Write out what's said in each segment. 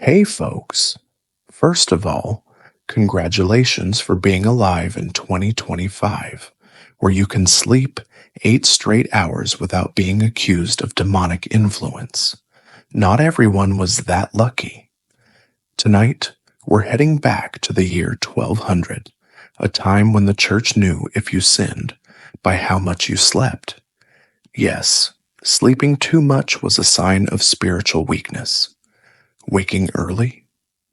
Hey, folks. First of all, congratulations for being alive in 2025, where you can sleep 8 straight hours without being accused of demonic influence. Not everyone was that lucky. Tonight, we're heading back to the year 1200, a time when the church knew if you sinned by how much you slept. Yes, sleeping too much was a sign of spiritual weakness. Waking early,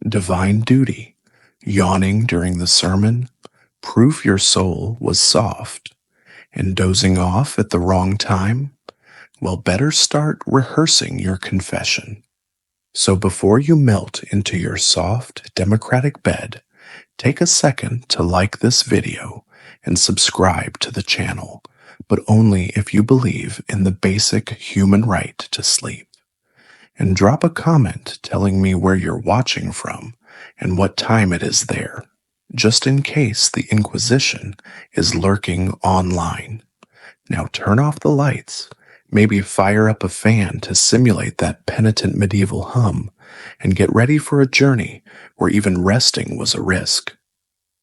divine duty, yawning during the sermon, proof your soul was soft, and dozing off at the wrong time, well, better start rehearsing your confession. So before you melt into your soft, democratic bed, take a second to like this video and subscribe to the channel, but only if you believe in the basic human right to sleep. And drop a comment telling me where you're watching from and what time it is there, just in case the Inquisition is lurking online. Now turn off the lights, maybe fire up a fan to simulate that penitent medieval hum, and get ready for a journey where even resting was a risk.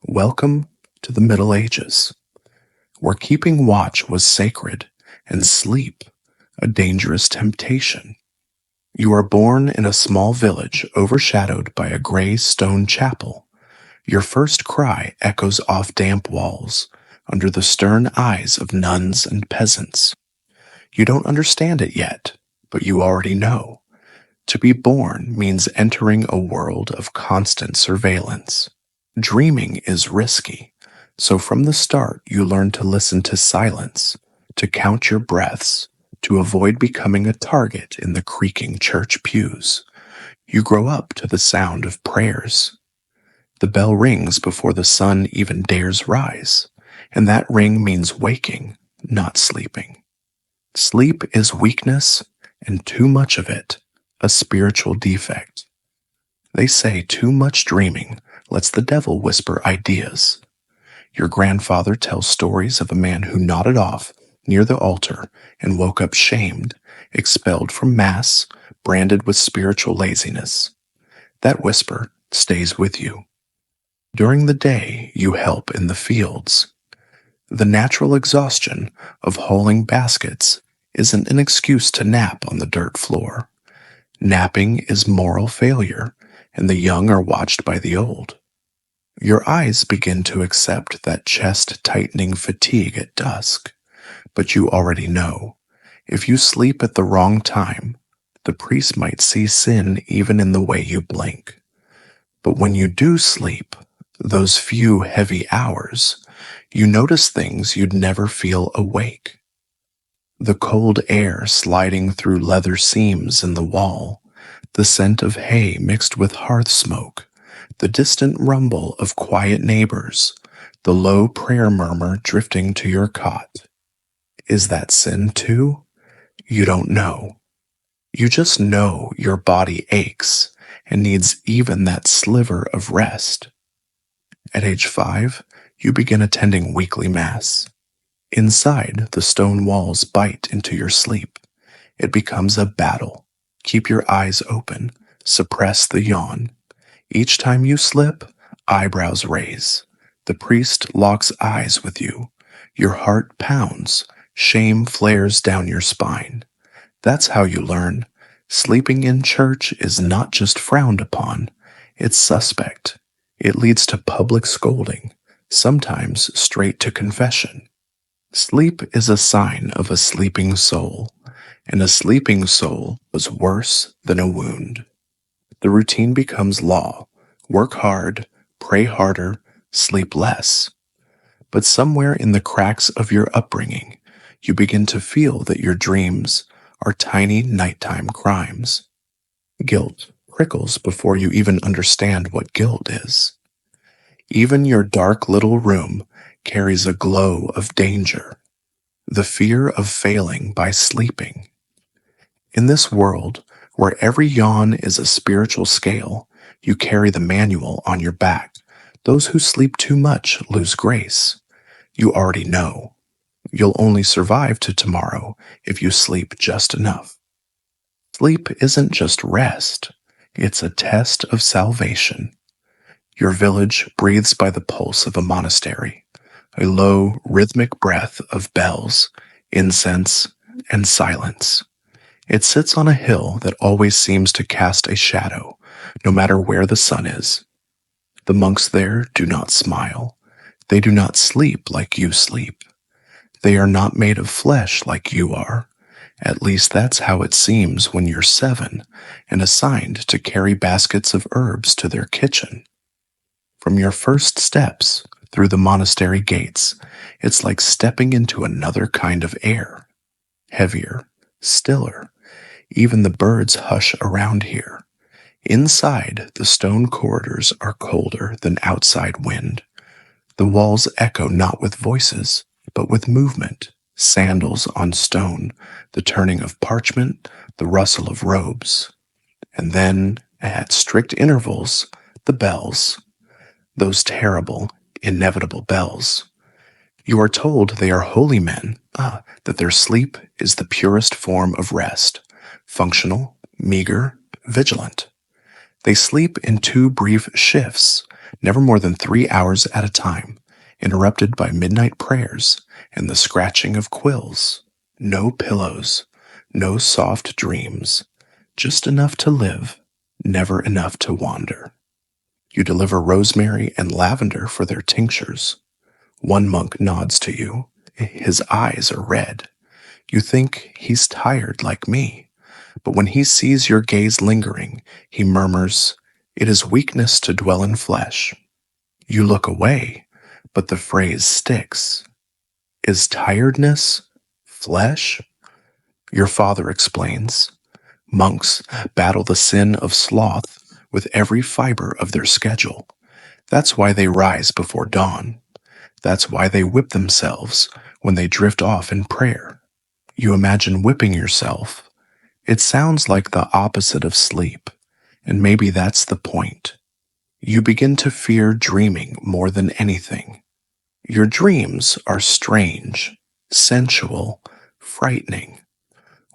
Welcome to the Middle Ages, where keeping watch was sacred and sleep a dangerous temptation. You are born in a small village overshadowed by a gray stone chapel. Your first cry echoes off damp walls under the stern eyes of nuns and peasants. You don't understand it yet, but you already know. To be born means entering a world of constant surveillance. Dreaming is risky, so from the start you learn to listen to silence, to count your breaths, to avoid becoming a target in the creaking church pews. You grow up to the sound of prayers. The bell rings before the sun even dares rise, and that ring means waking, not sleeping. Sleep is weakness, and too much of it, a spiritual defect. They say too much dreaming lets the devil whisper ideas. Your grandfather tells stories of a man who nodded off near the altar and woke up shamed, expelled from Mass, branded with spiritual laziness. That whisper stays with you. During the day, you help in the fields. The natural exhaustion of hauling baskets isn't an excuse to nap on the dirt floor. Napping is moral failure, and the young are watched by the old. Your eyes begin to accept that chest-tightening fatigue at dusk. But you already know, if you sleep at the wrong time, the priest might see sin even in the way you blink. But when you do sleep, those few heavy hours, you notice things you'd never feel awake. The cold air sliding through leather seams in the wall, the scent of hay mixed with hearth smoke, the distant rumble of quiet neighbors, the low prayer murmur drifting to your cot. Is that sin too? You don't know. You just know your body aches and needs even that sliver of rest. At age 5, you begin attending weekly Mass. Inside, the stone walls bite into your sleep. It becomes a battle. Keep your eyes open. Suppress the yawn. Each time you slip, eyebrows raise. The priest locks eyes with you. Your heart pounds. Shame flares down your spine. That's how you learn. Sleeping in church is not just frowned upon, it's suspect. It leads to public scolding, sometimes straight to confession. Sleep is a sign of a sleeping soul, and a sleeping soul was worse than a wound. The routine becomes law. Work hard, pray harder, sleep less. But somewhere in the cracks of your upbringing, you begin to feel that your dreams are tiny nighttime crimes. Guilt prickles before you even understand what guilt is. Even your dark little room carries a glow of danger, the fear of failing by sleeping. In this world, where every yawn is a spiritual scale, you carry the manual on your back. Those who sleep too much lose grace. You already know. You'll only survive to tomorrow if you sleep just enough. Sleep isn't just rest. It's a test of salvation. Your village breathes by the pulse of a monastery, a low, rhythmic breath of bells, incense, and silence. It sits on a hill that always seems to cast a shadow, no matter where the sun is. The monks there do not smile. They do not sleep like you sleep. They are not made of flesh like you are. At least that's how it seems when you're 7 and assigned to carry baskets of herbs to their kitchen. From your first steps through the monastery gates, it's like stepping into another kind of air. Heavier, stiller. Even the birds hush around here. Inside, the stone corridors are colder than outside wind. The walls echo not with voices, but with movement, sandals on stone, the turning of parchment, the rustle of robes. And then, at strict intervals, the bells. Those terrible, inevitable bells. You are told they are holy men, that their sleep is the purest form of rest, functional, meager, vigilant. They sleep in 2 brief shifts, never more than 3 hours at a time, interrupted by midnight prayers and the scratching of quills. No pillows, no soft dreams, just enough to live, never enough to wander. You deliver rosemary and lavender for their tinctures. One monk nods to you. His eyes are red. You think he's tired like me. But when he sees your gaze lingering, he murmurs, "It is weakness to dwell in flesh." You look away, but the phrase sticks. Is tiredness flesh? Your father explains. Monks battle the sin of sloth with every fiber of their schedule. That's why they rise before dawn. That's why they whip themselves when they drift off in prayer. You imagine whipping yourself. It sounds like the opposite of sleep, and maybe that's the point. You begin to fear dreaming more than anything. Your dreams are strange, sensual, frightening.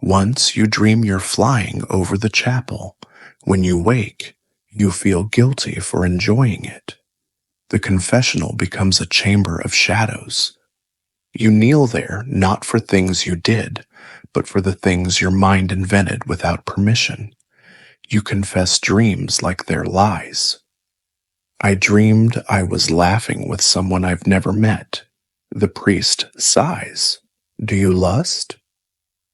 Once you dream you're flying over the chapel. When you wake, you feel guilty for enjoying it. The confessional becomes a chamber of shadows. You kneel there not for things you did, but for the things your mind invented without permission. You confess dreams like they're lies. I dreamed I was laughing with someone I've never met. The priest sighs. Do you lust?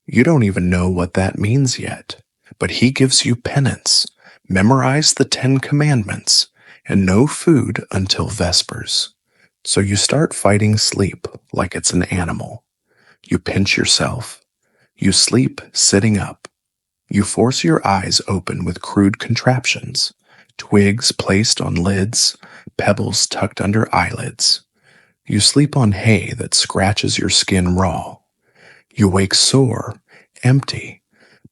You don't even know what that means yet, but he gives you penance. Memorize the 10 Commandments and no food until Vespers. So you start fighting sleep like it's an animal. You pinch yourself. You sleep sitting up. You force your eyes open with crude contraptions, twigs placed on lids, pebbles tucked under eyelids. You sleep on hay that scratches your skin raw. You wake sore, empty,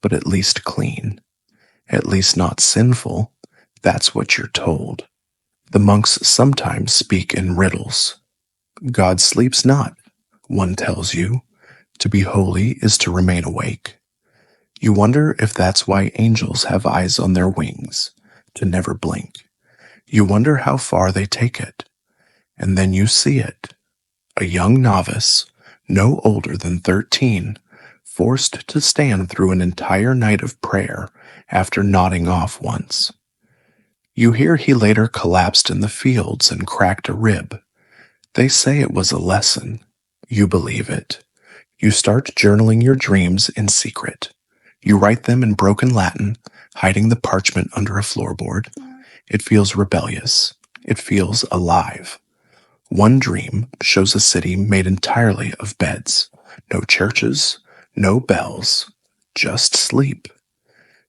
but at least clean. At least not sinful. That's what you're told. The monks sometimes speak in riddles. God sleeps not, one tells you. To be holy is to remain awake. You wonder if that's why angels have eyes on their wings, to never blink. You wonder how far they take it. And then you see it. A young novice, no older than 13, forced to stand through an entire night of prayer after nodding off once. You hear he later collapsed in the fields and cracked a rib. They say it was a lesson. You believe it. You start journaling your dreams in secret. You write them in broken Latin, hiding the parchment under a floorboard. It feels rebellious. It feels alive. One dream shows a city made entirely of beds. No churches, no bells, just sleep.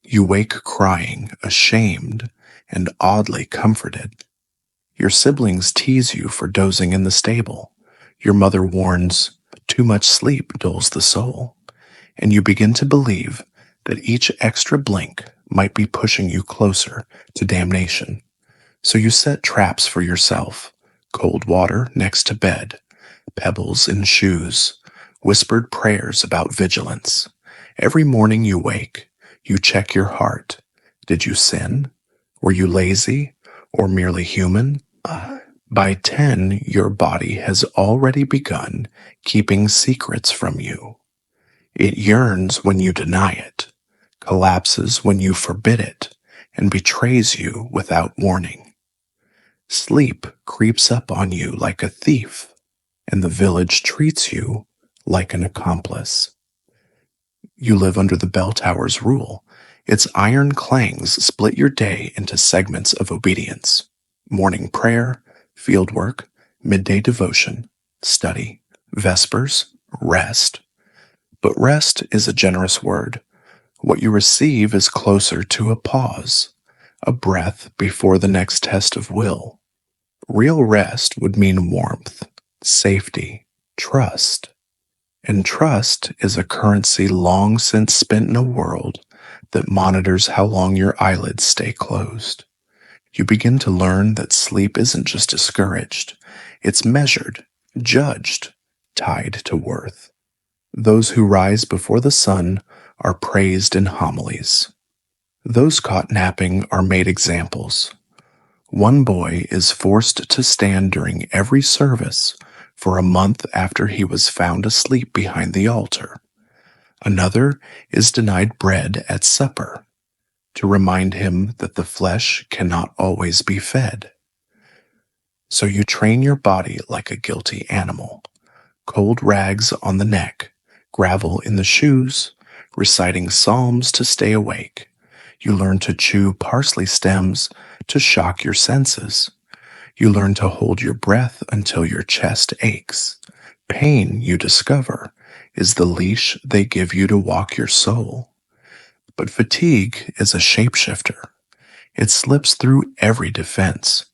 You wake crying, ashamed, and oddly comforted. Your siblings tease you for dozing in the stable. Your mother warns, too much sleep dulls the soul. And you begin to believe that each extra blink might be pushing you closer to damnation. So you set traps for yourself, cold water next to bed, pebbles in shoes, whispered prayers about vigilance. Every morning you wake, you check your heart. Did you sin? Were you lazy or merely human? By 10, your body has already begun keeping secrets from you. It yearns when you deny it, collapses when you forbid it, and betrays you without warning. Sleep creeps up on you like a thief, and the village treats you like an accomplice. You live under the bell tower's rule. Its iron clangs split your day into segments of obedience: morning prayer, field work, midday devotion, study, vespers, rest. But rest is a generous word. What you receive is closer to a pause, a breath before the next test of will. Real rest would mean warmth, safety, trust. And trust is a currency long since spent in a world that monitors how long your eyelids stay closed. You begin to learn that sleep isn't just discouraged, it's measured, judged, tied to worth. Those who rise before the sun are praised in homilies. Those caught napping are made examples. One boy is forced to stand during every service for a month after he was found asleep behind the altar. Another is denied bread at supper to remind him that the flesh cannot always be fed. So you train your body like a guilty animal: cold rags on the neck, gravel in the shoes, reciting psalms to stay awake. You learn to chew parsley stems to shock your senses. You learn to hold your breath until your chest aches. Pain, you discover, is the leash they give you to walk your soul. But fatigue is a shapeshifter. It slips through every defense.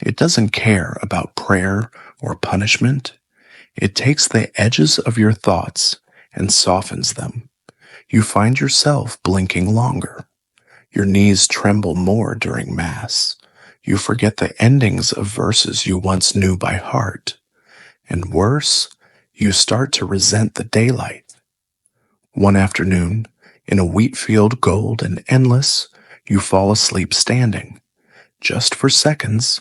It doesn't care about prayer or punishment. It takes the edges of your thoughts and softens them. You find yourself blinking longer. Your knees tremble more during Mass. You forget the endings of verses you once knew by heart. And worse, you start to resent the daylight. One afternoon, in a wheat field gold and endless, you fall asleep standing, just for seconds,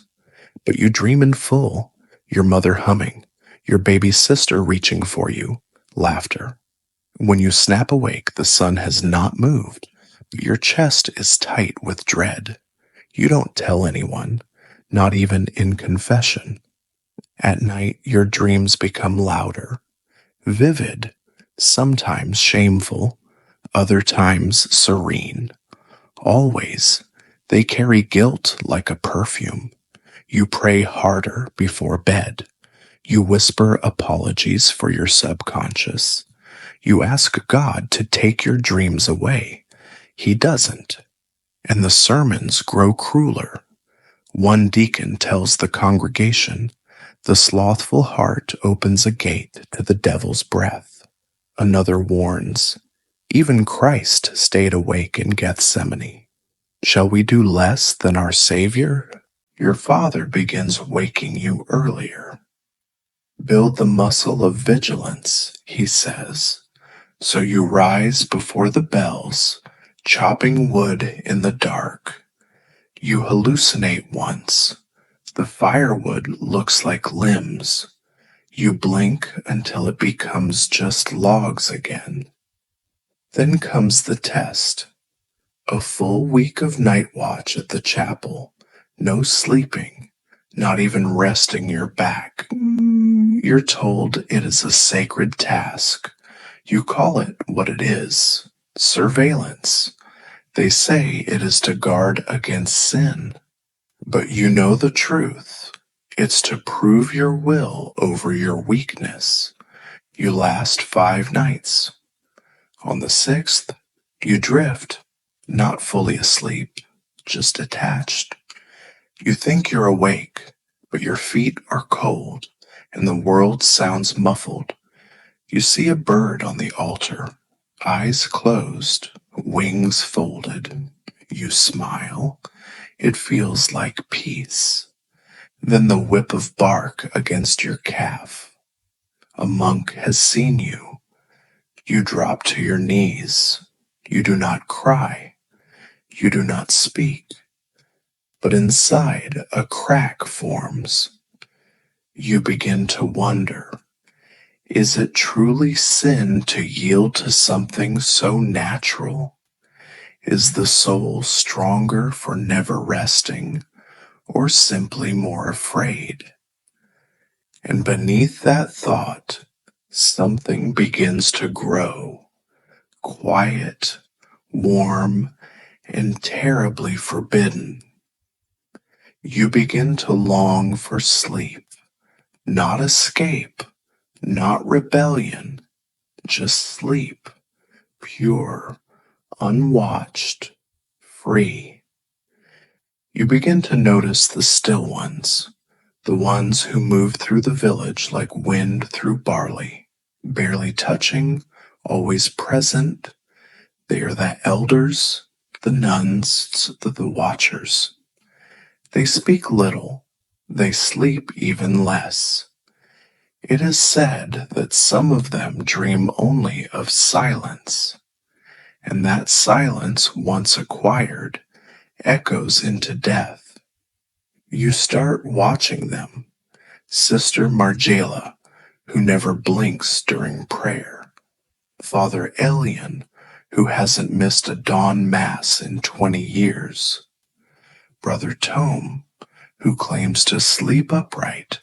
but you dream in full, your mother humming, your baby sister reaching for you, laughter. When you snap awake, the sun has not moved, but your chest is tight with dread. You don't tell anyone, not even in confession. At night, your dreams become louder, vivid, sometimes shameful, other times serene. Always, they carry guilt like a perfume. You pray harder before bed. You whisper apologies for your subconscious. You ask God to take your dreams away. He doesn't. And the sermons grow crueler. One deacon tells the congregation, "The slothful heart opens a gate to the devil's breath." Another warns, "Even Christ stayed awake in Gethsemane. Shall we do less than our Savior?" Your Father begins waking you earlier. "Build the muscle of vigilance," he says. So you rise before the bells, chopping wood in the dark. You hallucinate once. The firewood looks like limbs. You blink until it becomes just logs again. Then comes the test. A full week of night watch at the chapel. No sleeping, not even resting your back. You're told it is a sacred task. You call it what it is: surveillance. They say it is to guard against sin. But you know the truth. It's to prove your will over your weakness. You last 5 nights. On the 6th, you drift, not fully asleep, just attached. You think you're awake, but your feet are cold, and the world sounds muffled. You see a bird on the altar, eyes closed, wings folded. You smile. It feels like peace. Then the whip of bark against your calf. A monk has seen you. You drop to your knees. You do not cry. You do not speak. but inside a crack forms. You begin to wonder, is it truly sin to yield to something so natural? Is the soul stronger for never resting, or simply more afraid? And beneath that thought, something begins to grow, quiet, warm, and terribly forbidden. You begin to long for sleep, not escape, not rebellion, just sleep, pure, unwatched, free. You begin to notice the still ones, the ones who move through the village like wind through barley, barely touching, always present. They are the elders, the nuns, the watchers. They speak little, they sleep even less. It is said that some of them dream only of silence, and that silence, once acquired, echoes into death. You start watching them. Sister Margela, who never blinks during prayer. Father Elian, who hasn't missed a dawn mass in 20 years. Brother Tome, who claims to sleep upright,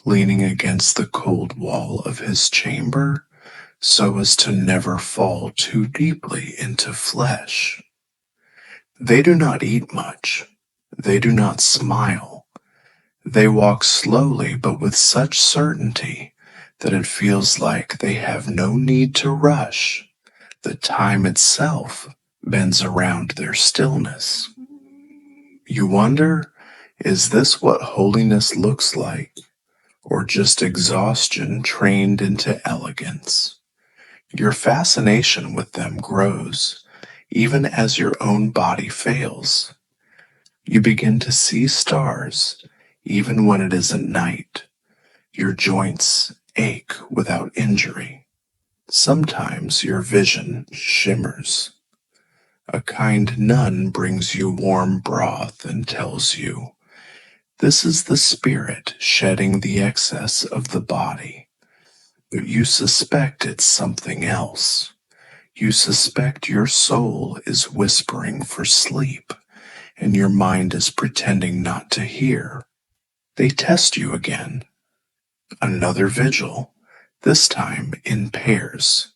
leaning against the cold wall of his chamber so as to never fall too deeply into flesh. They do not eat much. They do not smile. They walk slowly but with such certainty that it feels like they have no need to rush. The time itself bends around their stillness. You wonder, is this what holiness looks like, or just exhaustion trained into elegance? Your fascination with them grows, even as your own body fails. You begin to see stars, even when it isn't night. Your joints ache without injury. Sometimes your vision shimmers. A kind nun brings you warm broth and tells you, this is the spirit shedding the excess of the body. But you suspect it's something else. You suspect your soul is whispering for sleep, and your mind is pretending not to hear. They test you again. Another vigil, this time in pairs.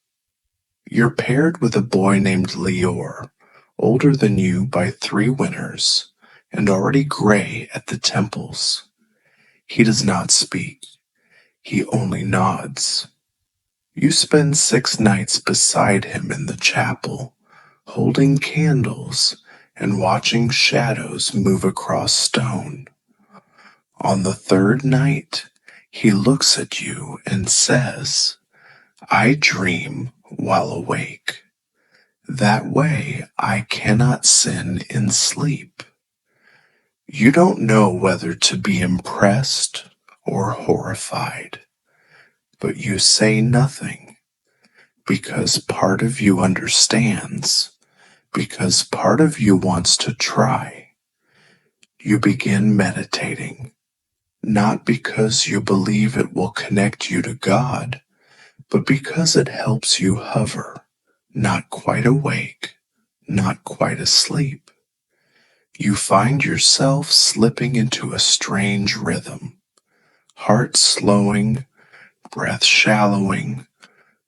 You're paired with a boy named Lior, older than you by 3 winters, and already gray at the temples. He does not speak. He only nods. You spend 6 nights beside him in the chapel, holding candles and watching shadows move across stone. On the 3rd night, he looks at you and says, I dream while awake. That way I cannot sin in sleep. You don't know whether to be impressed or horrified, but you say nothing because part of you understands, because part of you wants to try. You begin meditating, not because you believe it will connect you to God, but because it helps you hover, not quite awake, not quite asleep. You find yourself slipping into a strange rhythm, heart slowing, breath shallowing,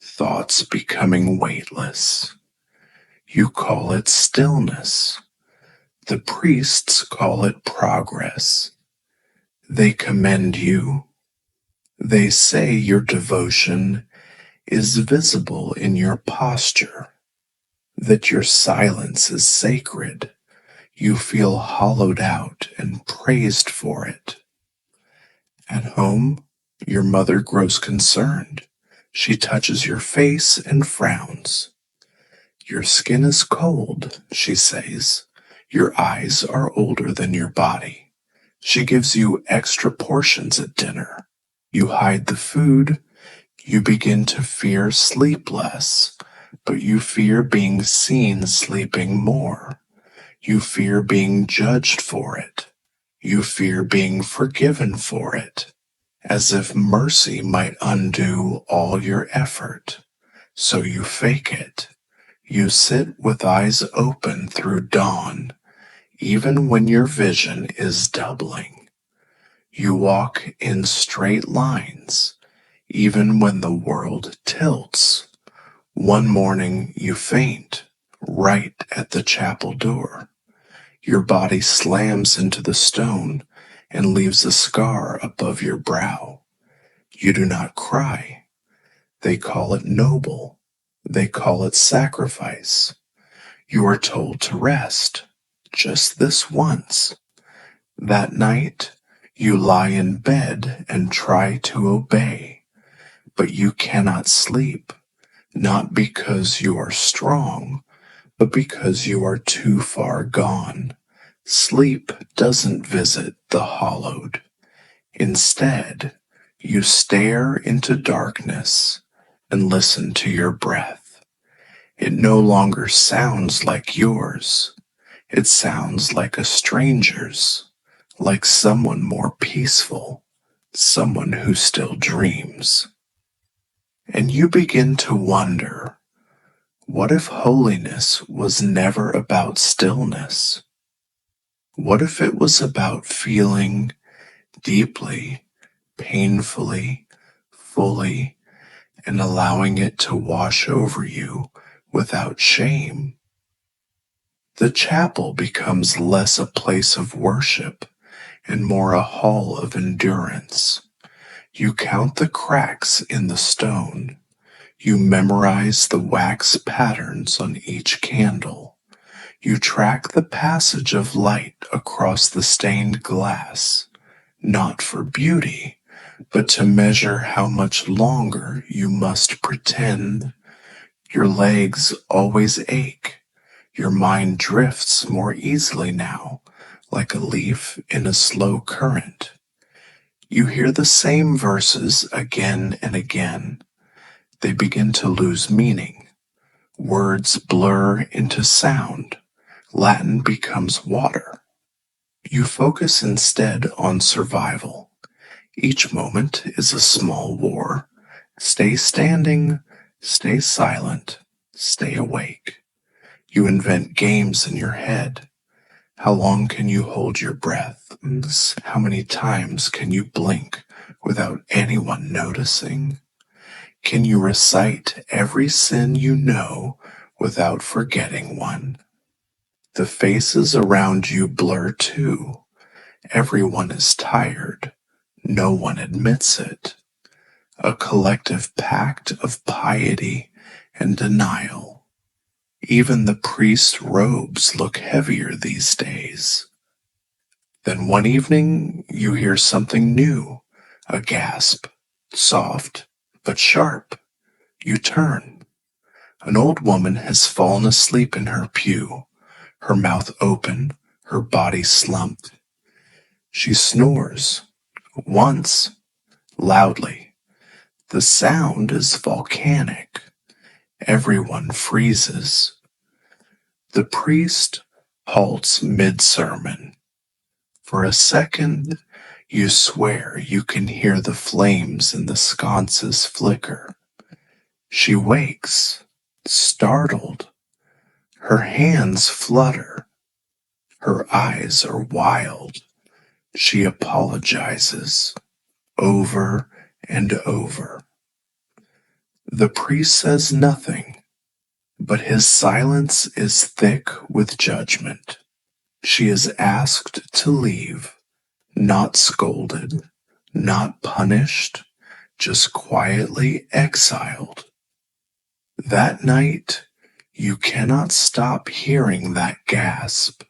thoughts becoming weightless. You call it stillness. The priests call it progress. They commend you. They say your devotion is visible in your posture, that your silence is sacred. You feel hollowed out and praised for it. At home, your mother grows concerned. She touches your face and frowns. Your skin is cold, she says. Your eyes are older than your body. She gives you extra portions at dinner. You hide the food. You begin to fear sleepless, but you fear being seen sleeping more. You fear being judged for it. You fear being forgiven for it, as if mercy might undo all your effort. So you fake it. You sit with eyes open through dawn, even when your vision is doubling. You walk in straight lines, even when the world tilts. One morning you faint right at the chapel door. Your body slams into the stone and leaves a scar above your brow. You do not cry. They call it noble. They call it sacrifice. You are told to rest, just this once. That night, you lie in bed and try to obey, but you cannot sleep, not because you are strong, but because you are too far gone. Sleep doesn't visit the hollowed. Instead, you stare into darkness and listen to your breath. It no longer sounds like yours. It sounds like a stranger's, like someone more peaceful, someone who still dreams. And you begin to wonder, what if holiness was never about stillness? What if it was about feeling deeply, painfully, fully, and allowing it to wash over you without shame? The chapel becomes less a place of worship and more a hall of endurance. You count the cracks in the stone. You memorize the wax patterns on each candle. You track the passage of light across the stained glass, not for beauty, but to measure how much longer you must pretend. Your legs always ache. Your mind drifts more easily now, like a leaf in a slow current. You hear the same verses again and again. They begin to lose meaning. Words blur into sound. Latin becomes water. You focus instead on survival. Each moment is a small war. Stay standing, stay silent, stay awake. You invent games in your head. How long can you hold your breath? How many times can you blink without anyone noticing? Can you recite every sin you know without forgetting one? The faces around you blur too. Everyone is tired. No one admits it. A collective pact of piety and denial. Even the priest's robes look heavier these days. Then one evening you hear something new, a gasp, soft but sharp. You turn. An old woman has fallen asleep in her pew, her mouth open, her body slumped. She snores, once, loudly. The sound is volcanic. Everyone freezes. The priest halts mid-sermon. For a second, you swear you can hear the flames in the sconces flicker. She wakes, startled. Her hands flutter. Her eyes are wild. She apologizes over and over. The priest says nothing, but his silence is thick with judgment. She is asked to leave, not scolded, not punished, just quietly exiled. That night, you cannot stop hearing that gasp.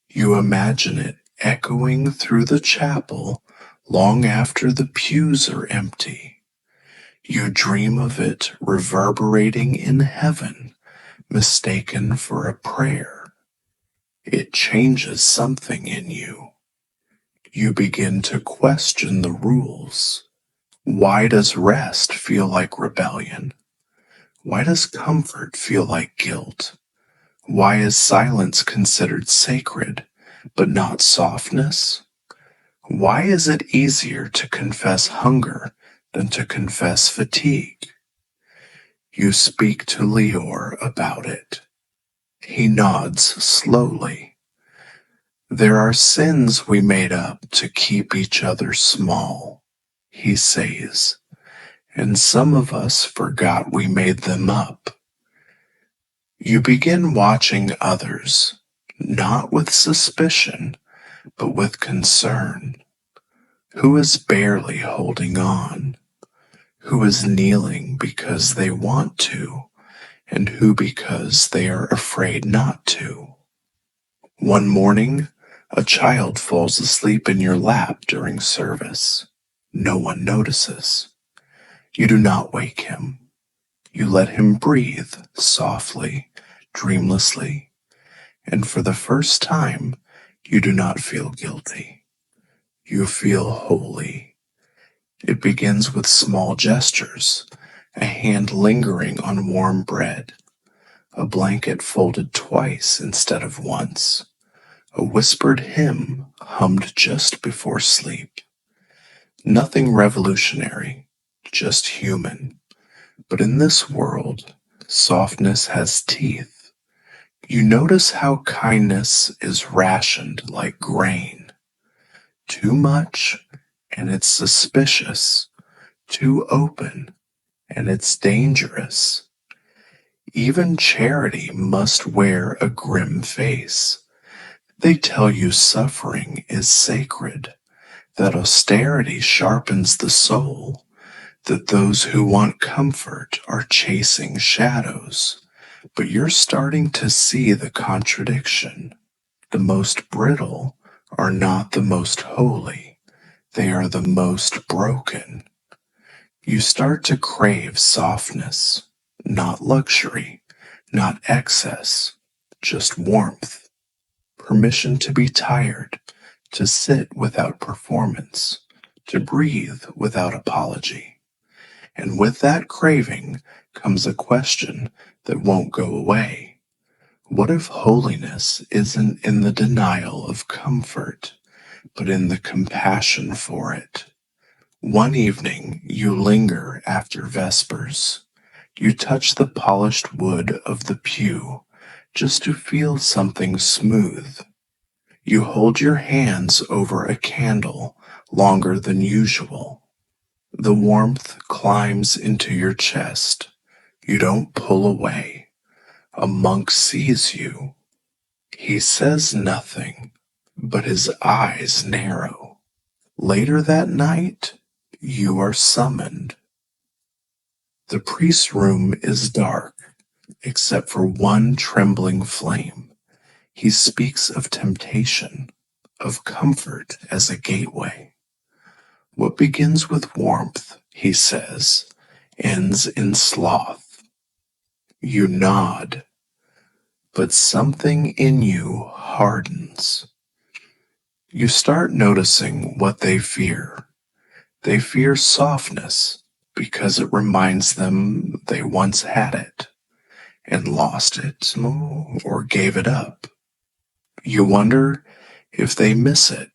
You imagine it echoing through the chapel long after the pews are empty. You dream of it reverberating in heaven, mistaken for a prayer. It changes something in you. You begin to question the rules. Why does rest feel like rebellion? Why does comfort feel like guilt? Why is silence considered sacred, but not softness? Why is it easier to confess hunger than to confess fatigue? You speak to Leor about it. He nods slowly. There are sins we made up to keep each other small, he says, and some of us forgot we made them up. You begin watching others, not with suspicion, but with concern. Who is barely holding on? Who is kneeling because they want to, and who because they are afraid not to? One morning, a child falls asleep in your lap during service. No one notices. You do not wake him. You let him breathe softly, dreamlessly, and for the first time, you do not feel guilty. You feel holy. It begins with small gestures, a hand lingering on warm bread, a blanket folded twice instead of once, a whispered hymn hummed just before sleep. Nothing revolutionary, just human. But in this world, softness has teeth. You notice how kindness is rationed like grain. Too much, and it's suspicious. Too open, and it's dangerous. Even charity must wear a grim face. They tell you suffering is sacred, that austerity sharpens the soul, that those who want comfort are chasing shadows. But you're starting to see the contradiction. The most brittle are not the most holy, they are the most broken. You start to crave softness, not luxury, not excess, just warmth, permission to be tired, to sit without performance, to breathe without apology. And with that craving comes a question that won't go away. What if holiness isn't in the denial of comfort, but in the compassion for it? One evening you linger after Vespers. You touch the polished wood of the pew just to feel something smooth. You hold your hands over a candle longer than usual. The warmth climbs into your chest. You don't pull away. A monk sees you. He says nothing, but his eyes narrow. Later that night, you are summoned. The priest's room is dark, except for one trembling flame. He speaks of temptation, of comfort as a gateway. What begins with warmth, he says, ends in sloth. You nod, but something in you hardens. You start noticing what they fear. They fear softness because it reminds them they once had it and lost it or gave it up. You wonder if they miss it.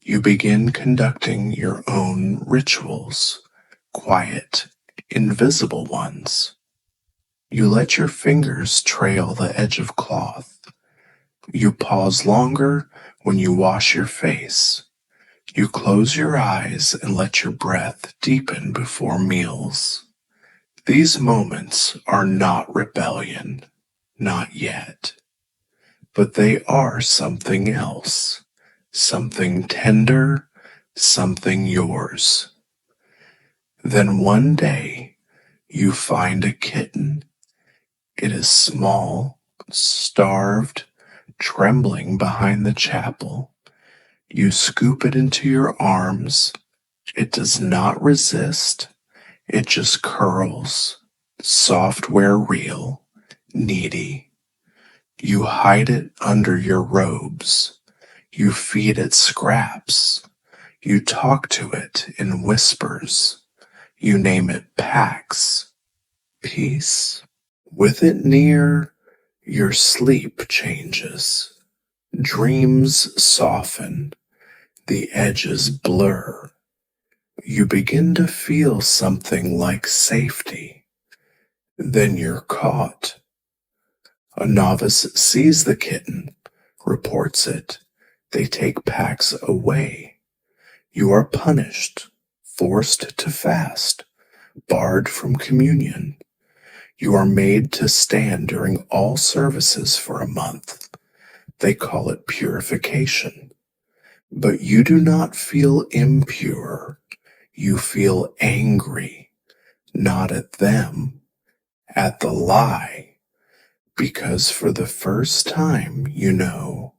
You begin conducting your own rituals, quiet, invisible ones. You let your fingers trail the edge of cloth. You pause longer when you wash your face. You close your eyes and let your breath deepen before meals. These moments are not rebellion, not yet, but they are something else, something tender, something yours. Then one day you find a kitten. It is small, starved, trembling behind the chapel. You scoop it into your arms. It does not resist. It just curls, software real, needy. You hide it under your robes. You feed it scraps. You talk to it in whispers. You name it Pax, peace. With it near, your sleep changes. Dreams soften. The edges blur. You begin to feel something like safety. Then you're caught. A novice sees the kitten, reports it. They take Pax away. You are punished, forced to fast, barred from communion. You are made to stand during all services for a month. They call it purification. But you do not feel impure. You feel angry, not at them, at the lie, because for the first time you know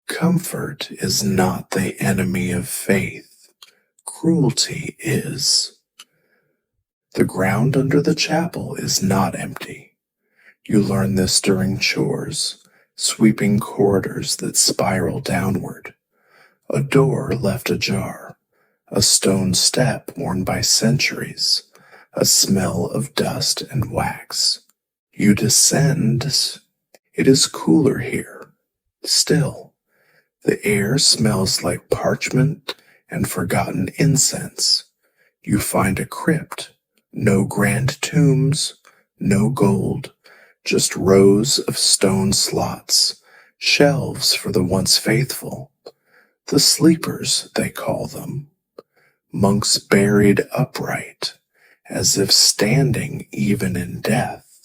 comfort is not the enemy of faith. Cruelty is. The ground under the chapel is not empty. You learn this during chores, sweeping corridors that spiral downward. A door left ajar, a stone step worn by centuries, a smell of dust and wax. You descend. It is cooler here. Still, the air smells like parchment and forgotten incense. You find a crypt. No grand tombs, no gold, just rows of stone slots, shelves for the once faithful. The sleepers, they call them. Monks buried upright, as if standing even in death.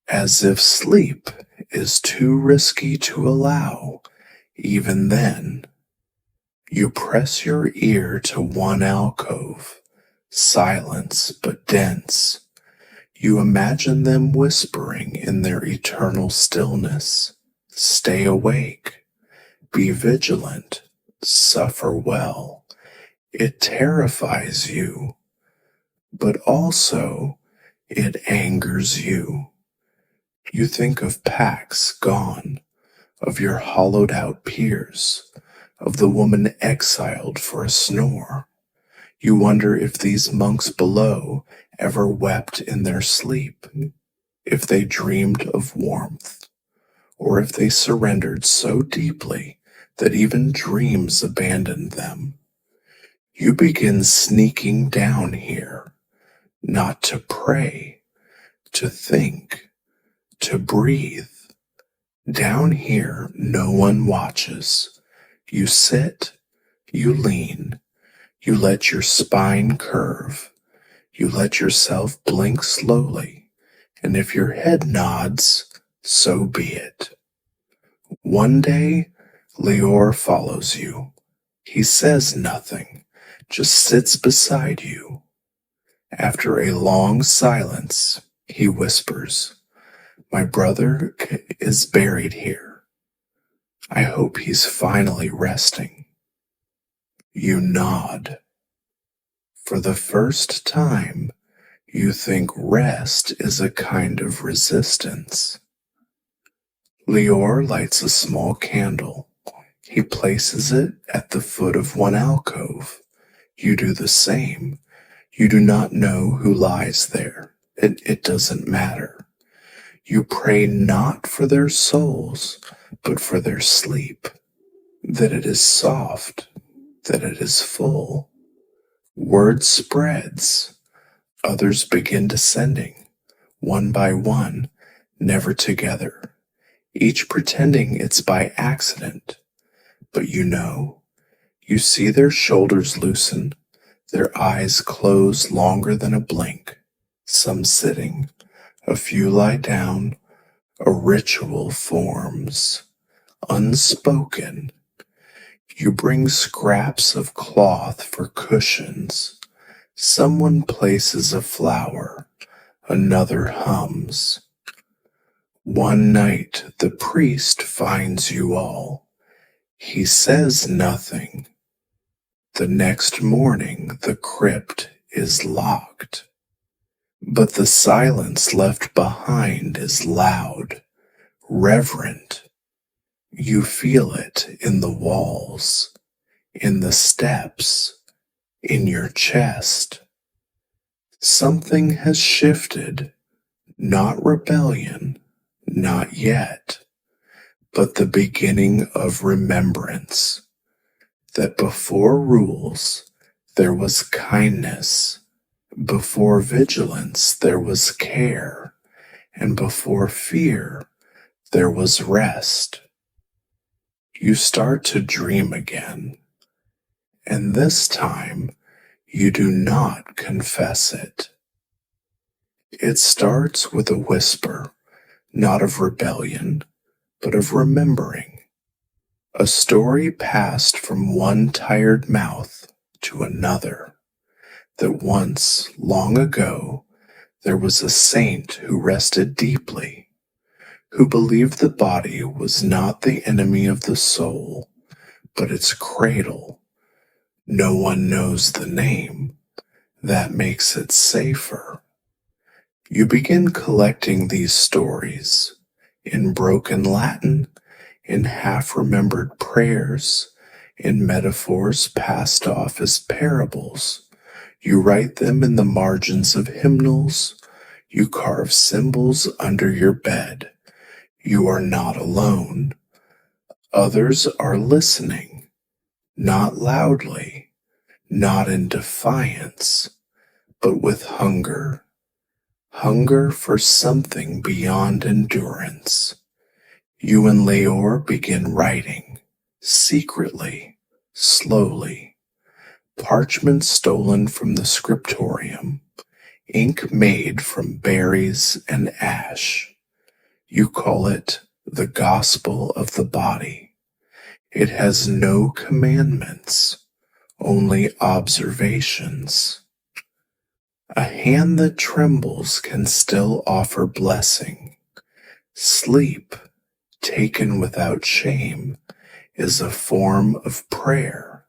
As if sleep is too risky to allow, even then. You press your ear to one alcove. Silence but dense. You imagine them whispering in their eternal stillness. Stay awake. Be vigilant. Suffer well. It terrifies you, but also it angers you. You think of Pax gone, of your hollowed out peers, of the woman exiled for a snore. You wonder if these monks below ever wept in their sleep, if they dreamed of warmth, or if they surrendered so deeply that even dreams abandoned them. You begin sneaking down here, not to pray, to think, to breathe. Down here, no one watches. You sit, you lean, you let your spine curve. You let yourself blink slowly, and if your head nods, so be it. One day, Leor follows you. He says nothing, just sits beside you. After a long silence, he whispers, "My brother is buried here. I hope he's finally resting." You nod. For the first time, you think rest is a kind of resistance. Leor lights a small candle. He places it at the foot of one alcove. You do the same. You do not know who lies there. It doesn't matter. You pray not for their souls, but for their sleep. That it is soft, that it is full. Word spreads. Others begin descending, one by one, never together, each pretending it's by accident. But you see their shoulders loosen, their eyes close longer than a blink, some sitting, a few lie down, a ritual forms, unspoken. You bring scraps of cloth for cushions. Someone places a flower, another hums. One night the priest finds you all. He says nothing. The next morning the crypt is locked. But the silence left behind is loud, reverent. You feel it in the walls, in the steps, in your chest. Something has shifted, not rebellion, not yet, but the beginning of remembrance. that before rules there was kindness, before vigilance there was care, and before fear there was rest. You start to dream again, and this time you do not confess it. It starts with a whisper, not of rebellion, but of remembering. A story passed from one tired mouth to another, that once, long ago, there was a saint who rested deeply, who believed the body was not the enemy of the soul, but its cradle. No one knows the name. That makes it safer. You begin collecting these stories in broken Latin, in half-remembered prayers, in metaphors passed off as parables. You write them in the margins of hymnals. You carve symbols under your bed. You are not alone. Others are listening, not loudly, not in defiance, but with hunger. Hunger for something beyond endurance. You and Leor begin writing, secretly, slowly. Parchment stolen from the scriptorium, ink made from berries and ash. You call it the gospel of the body. It has no commandments, only observations. A hand that trembles can still offer blessing. Sleep, taken without shame, is a form of prayer.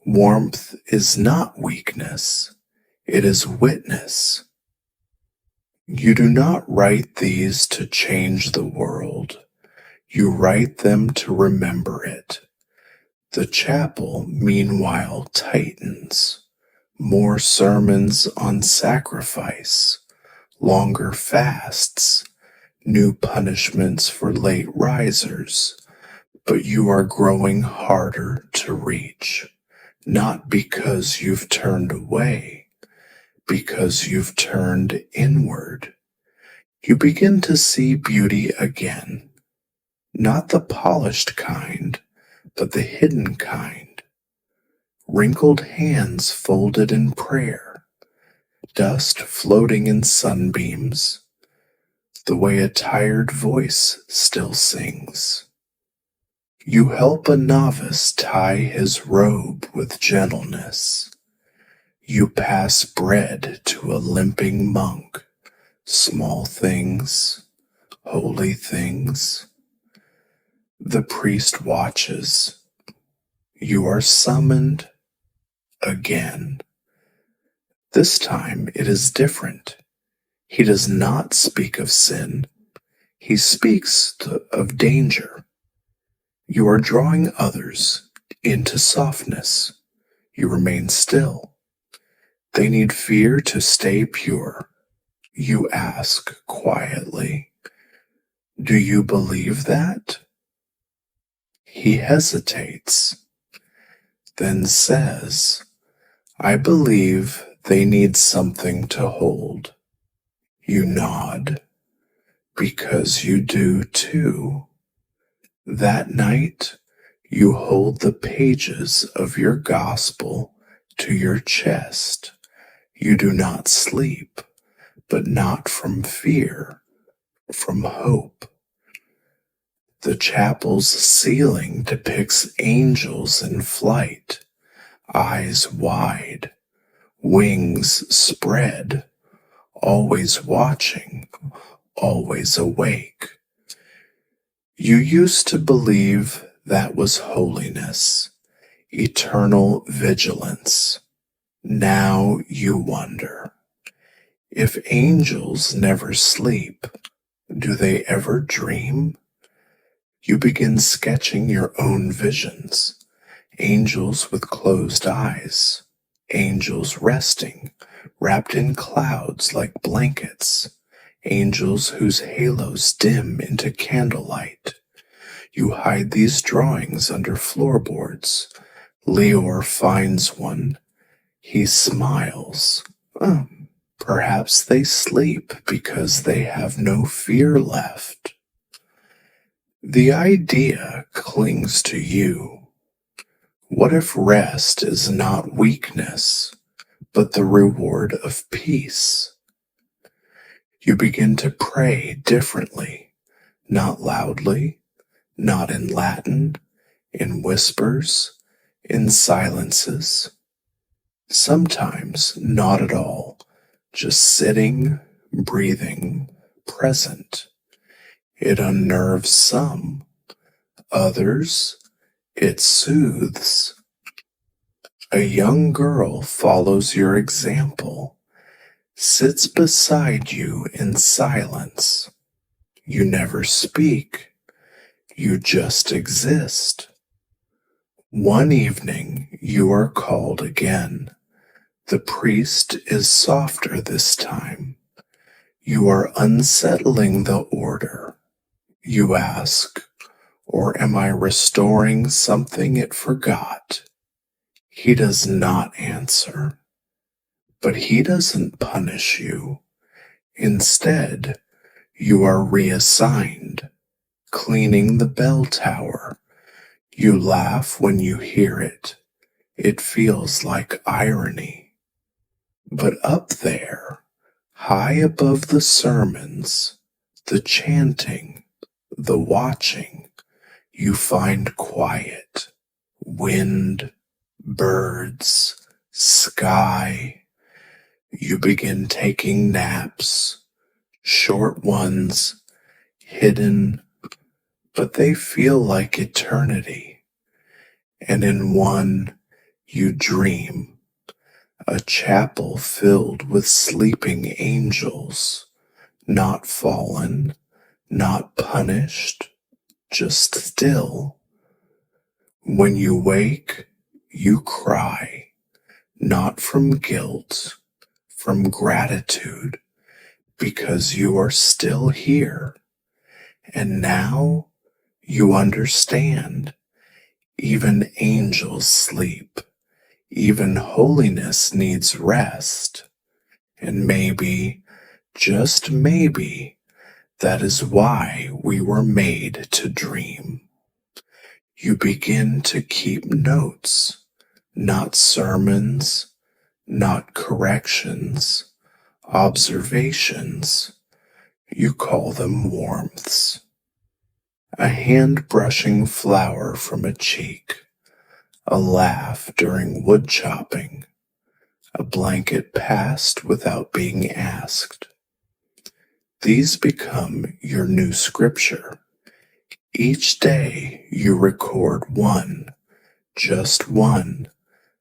Warmth is not weakness, it is witness. You do not write these to change the world. You write them to remember it. The chapel, meanwhile, tightens. More sermons on sacrifice, longer fasts, new punishments for late risers. But you are growing harder to reach, not because you've turned away, because you've turned inward. You begin to see beauty again, not the polished kind, but the hidden kind. Wrinkled hands folded in prayer, dust floating in sunbeams, the way a tired voice still sings. You help a novice tie his robe with gentleness. You pass bread to a limping monk, small things, holy things. The priest watches. You are summoned again. This time it is different. He does not speak of sin. He speaks of danger. You are drawing others into softness. You remain still. They need fear to stay pure. You ask quietly, "Do you believe that?" He hesitates, then says, "I believe they need something to hold." You nod, because you do too. That night, you hold the pages of your gospel to your chest. You do not sleep, but not from fear, from hope. The chapel's ceiling depicts angels in flight, eyes wide, wings spread, always watching, always awake. You used to believe that was holiness, eternal vigilance. Now you wonder, if angels never sleep, do they ever dream? You begin sketching your own visions, angels with closed eyes, angels resting, wrapped in clouds like blankets, angels whose halos dim into candlelight. You hide these drawings under floorboards, Leor finds one. He smiles. Oh, perhaps they sleep because they have no fear left. The idea clings to you. What if rest is not weakness, but the reward of peace? You begin to pray differently, not loudly, not in Latin, in whispers, in silences. Sometimes not at all, just sitting, breathing, present. It unnerves some, others it soothes. A young girl follows your example, sits beside you in silence. You never speak, you just exist. One evening you are called again. The priest is softer this time. You are unsettling the order. You ask, or am I restoring something it forgot? He does not answer, but he doesn't punish you. Instead, you are reassigned, cleaning the bell tower. You laugh when you hear it. It feels like irony. But up there, high above the sermons, the chanting, the watching, you find quiet, wind, birds, sky. You begin taking naps, short ones, hidden, but they feel like eternity. And in one, you dream. A chapel filled with sleeping angels, not fallen, not punished, just still. When you wake, you cry, not from guilt, from gratitude, because you are still here. And now you understand. Even angels sleep. Even holiness needs rest. And maybe, just maybe, that is why we were made to dream. You begin to keep notes, not sermons, not corrections, observations. You call them warmths. A hand brushing flour from a cheek, a laugh during wood chopping, a blanket passed without being asked. These become your new scripture. Each day you record one, just one,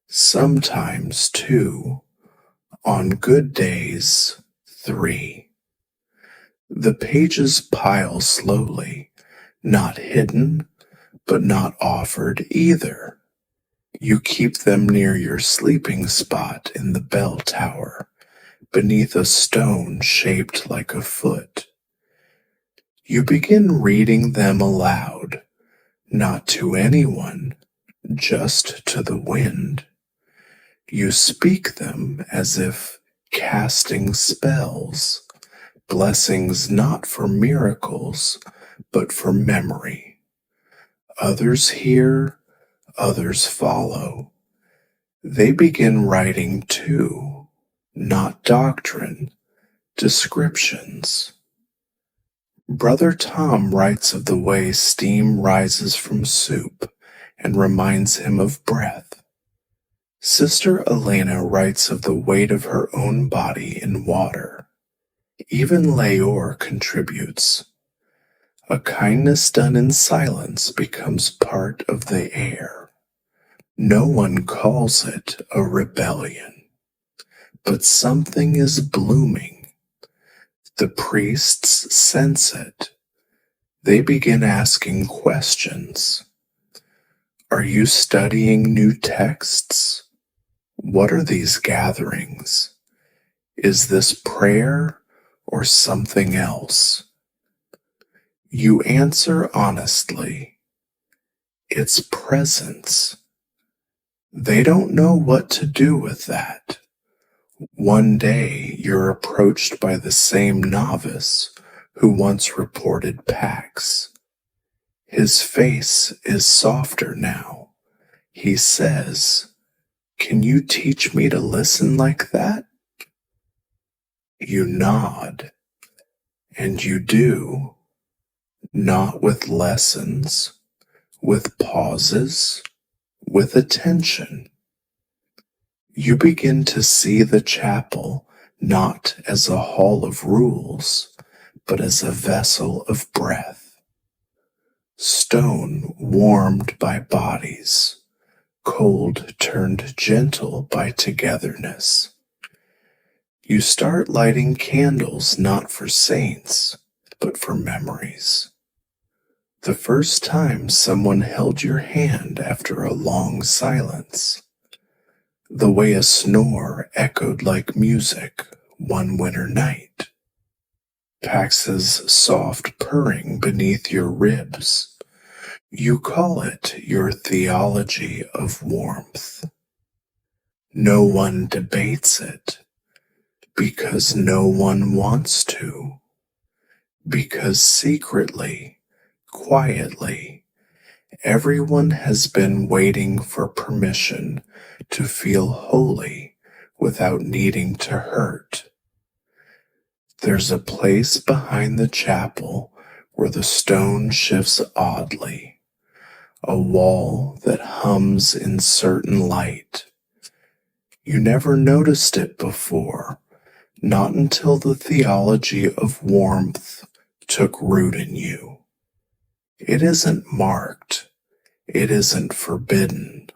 sometimes two, on good days, three. The pages pile slowly, not hidden, but not offered either. You keep them near your sleeping spot in the bell tower, beneath a stone shaped like a foot. You begin reading them aloud, not to anyone, just to the wind. You speak them as if casting spells, blessings not for miracles, but for memory. Others hear, others follow. They begin writing too, not doctrine, descriptions. Brother Tom writes of the way steam rises from soup and reminds him of breath. Sister Elena writes of the weight of her own body in water. Even Leor contributes. A kindness done in silence becomes part of the air. No one calls it a rebellion, but something is blooming. The priests sense it. They begin asking questions. Are you studying new texts? What are these gatherings? Is this prayer or something else? You answer honestly. It's presence. They don't know what to do with that. One day you're approached by the same novice who once reported Pax. His face is softer now. He says, "Can you teach me to listen like that?" You nod, and you do, not with lessons, with pauses, with attention. You begin to see the chapel not as a hall of rules, but as a vessel of breath. Stone warmed by bodies, cold turned gentle by togetherness. You start lighting candles not for saints, but for memories. The first time someone held your hand after a long silence. The way a snore echoed like music one winter night. Pax's soft purring beneath your ribs. You call it your theology of warmth. No one debates it, because no one wants to, because secretly, quietly, everyone has been waiting for permission to feel holy without needing to hurt. There's a place behind the chapel where the stone shifts oddly, a wall that hums in certain light. You never noticed it before, not until the theology of warmth took root in you. It isn't marked, it isn't forbidden,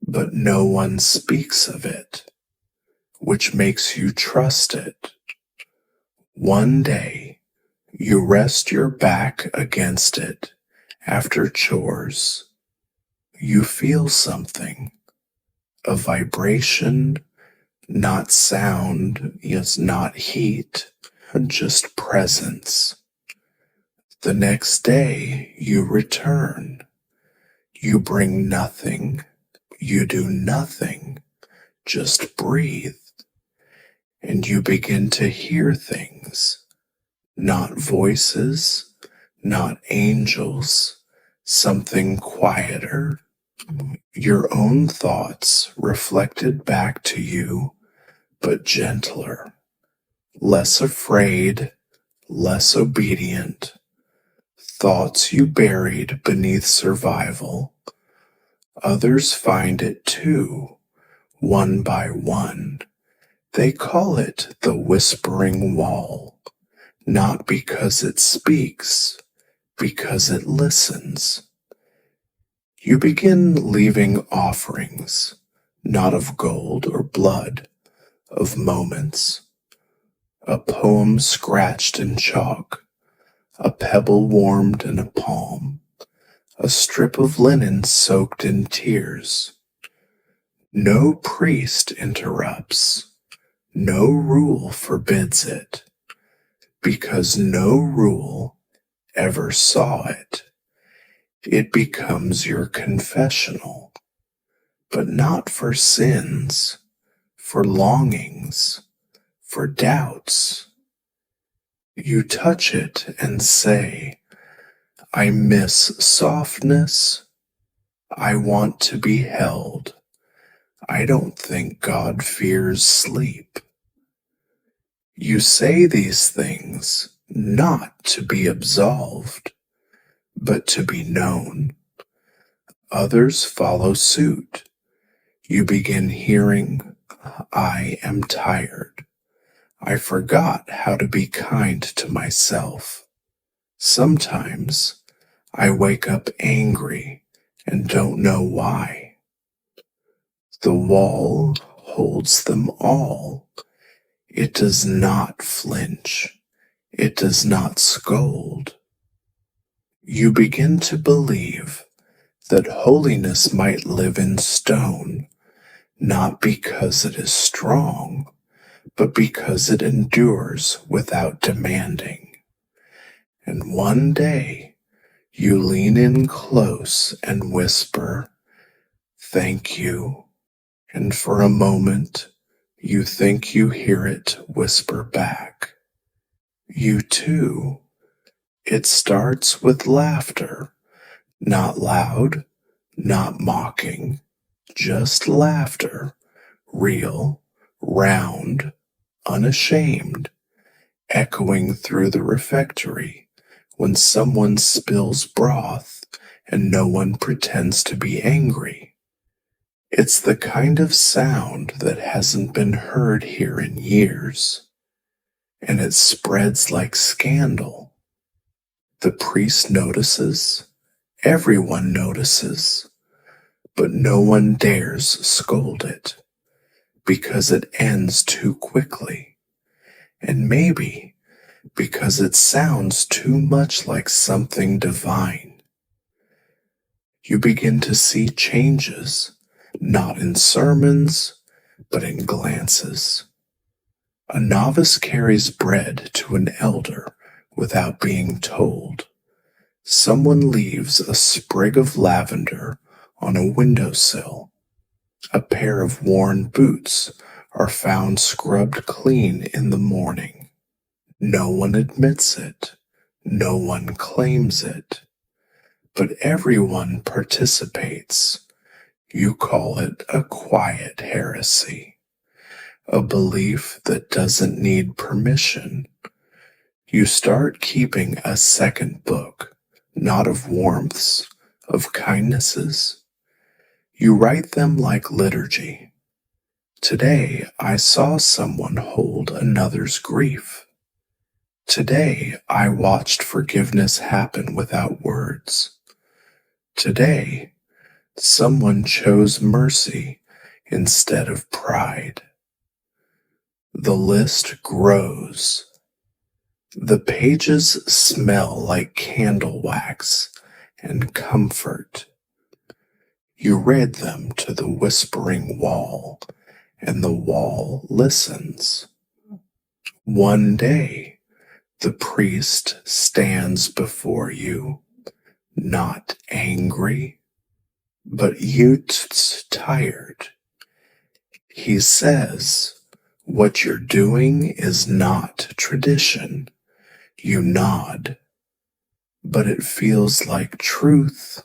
but no one speaks of it, which makes you trust it. One day, you rest your back against it after chores. You feel something, a vibration, not sound, yes, not heat, just presence. The next day, you return. You bring nothing, you do nothing, just breathe. And you begin to hear things, not voices, not angels, something quieter, your own thoughts reflected back to you, but gentler, less afraid, less obedient, thoughts you buried beneath survival. Others find it too, one by one. They call it the whispering wall, not because it speaks, because it listens. You begin leaving offerings, not of gold or blood, of moments. A poem scratched in chalk, a pebble warmed in a palm, a strip of linen soaked in tears. No priest interrupts, no rule forbids it, because no rule ever saw it. It becomes your confessional, but not for sins, for longings, for doubts. You touch it and say, "I miss softness. I want to be held. I don't think God fears sleep." You say these things not to be absolved, but to be known. Others follow suit. You begin hearing, "I am tired. I forgot how to be kind to myself. Sometimes I wake up angry and don't know why." The wall holds them all. It does not flinch. It does not scold. You begin to believe that holiness might live in stone, not because it is strong, but because it endures without demanding. And one day, you lean in close and whisper, Thank you. And for a moment, you think you hear it whisper back. You too. It starts with laughter, not loud, not mocking, just laughter, real, round, unashamed, echoing through the refectory when someone spills broth and no one pretends to be angry. It's the kind of sound that hasn't been heard here in years, and it spreads like scandal. The priest notices, everyone notices, but no one dares scold it because it ends too quickly, and maybe because it sounds too much like something divine. You begin to see changes, not in sermons, but in glances. A novice carries bread to an elder without being told. Someone leaves a sprig of lavender on a windowsill. A pair of worn boots are found scrubbed clean in the morning. No one admits it. No one claims it. But everyone participates. You call it a quiet heresy, a belief that doesn't need permission. You start keeping a second book, not of warmths, of kindnesses. You write them like liturgy. Today I saw someone hold another's grief. Today I watched forgiveness happen without words. Today someone chose mercy instead of pride. The list grows. The pages smell like candle wax and comfort. You read them to the whispering wall, and the wall listens. One day, the priest stands before you, not angry, but tired. He says, "What you're doing is not tradition." You nod. "But it feels like truth,"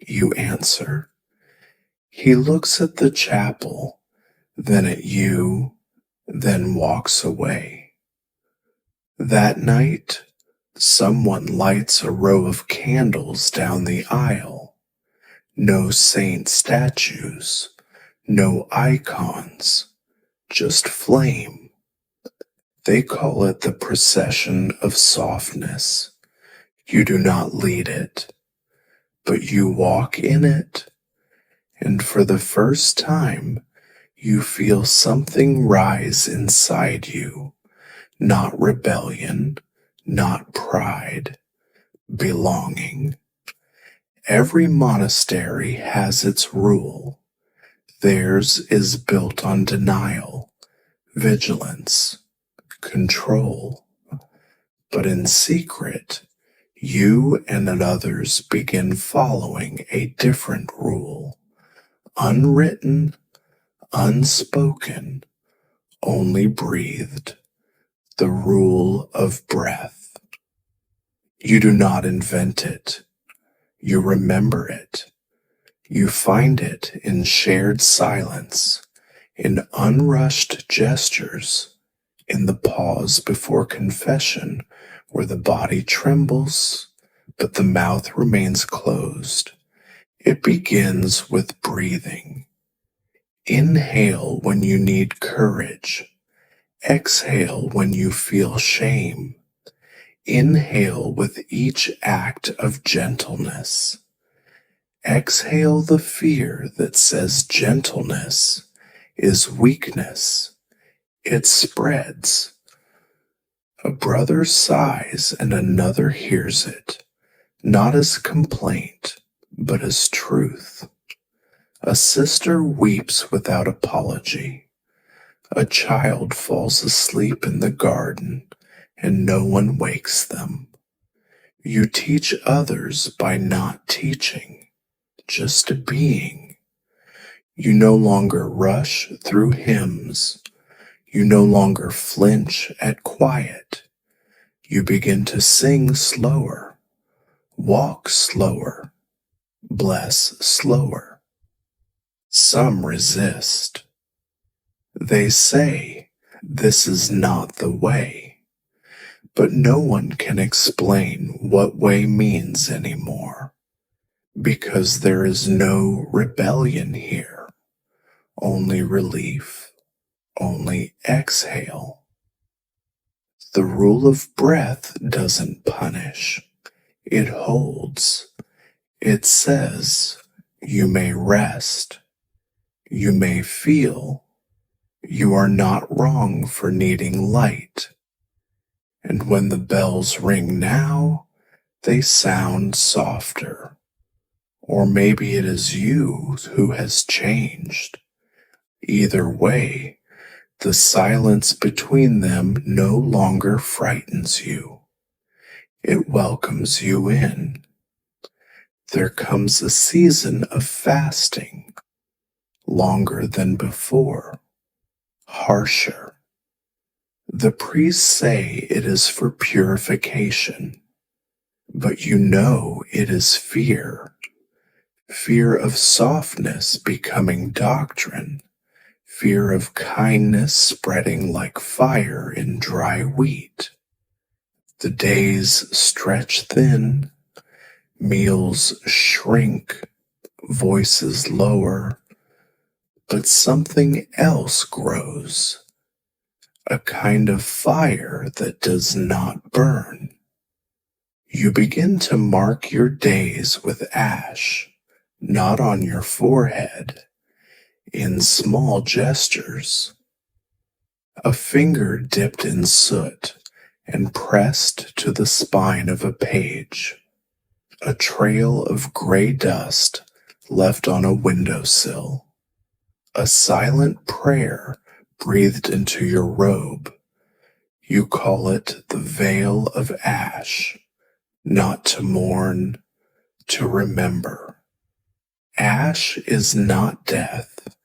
you answer. He looks at the chapel, then at you, then walks away. That night, someone lights a row of candles down the aisle. No saint statues, no icons, just flame. They call it the procession of softness. You do not lead it, but you walk in it, and for the first time, you feel something rise inside you, not rebellion, not pride, belonging. Every monastery has its rule. Theirs is built on denial, vigilance, control. But in secret, you and others begin following a different rule, unwritten, unspoken, only breathed, the rule of breath. You do not invent it. You remember it. You find it in shared silence, in unrushed gestures, in the pause before confession where the body trembles, but the mouth remains closed. It begins with breathing. Inhale when you need courage. Exhale when you feel shame. Inhale with each act of gentleness. Exhale the fear that says gentleness is weakness. It spreads. A brother sighs and another hears it, not as complaint, but as truth. A sister weeps without apology. A child falls asleep in the garden, and no one wakes them. You teach others by not teaching, just being. You no longer rush through hymns. You no longer flinch at quiet. You begin to sing slower, walk slower, bless slower. Some resist. They say this is not the way, but no one can explain what way means anymore, because there is no rebellion here, only relief, only exhale. The rule of breath doesn't punish, it holds. It says, you may rest, you may feel, you are not wrong for needing light. And when the bells ring now, they sound softer. Or maybe it is you who has changed. Either way, the silence between them no longer frightens you. It welcomes you in. There comes a season of fasting, longer than before, harsher. The priests say it is for purification, but you know it is fear. Fear of softness becoming doctrine, fear of kindness spreading like fire in dry wheat. The days stretch thin, meals shrink, voices lower, but something else grows, a kind of fire that does not burn. You begin to mark your days with ash, not on your forehead, in small gestures. A finger dipped in soot and pressed to the spine of a page. A trail of gray dust left on a windowsill. A silent prayer breathed into your robe. You call it the veil of ash, not to mourn, to remember. Ash is not death.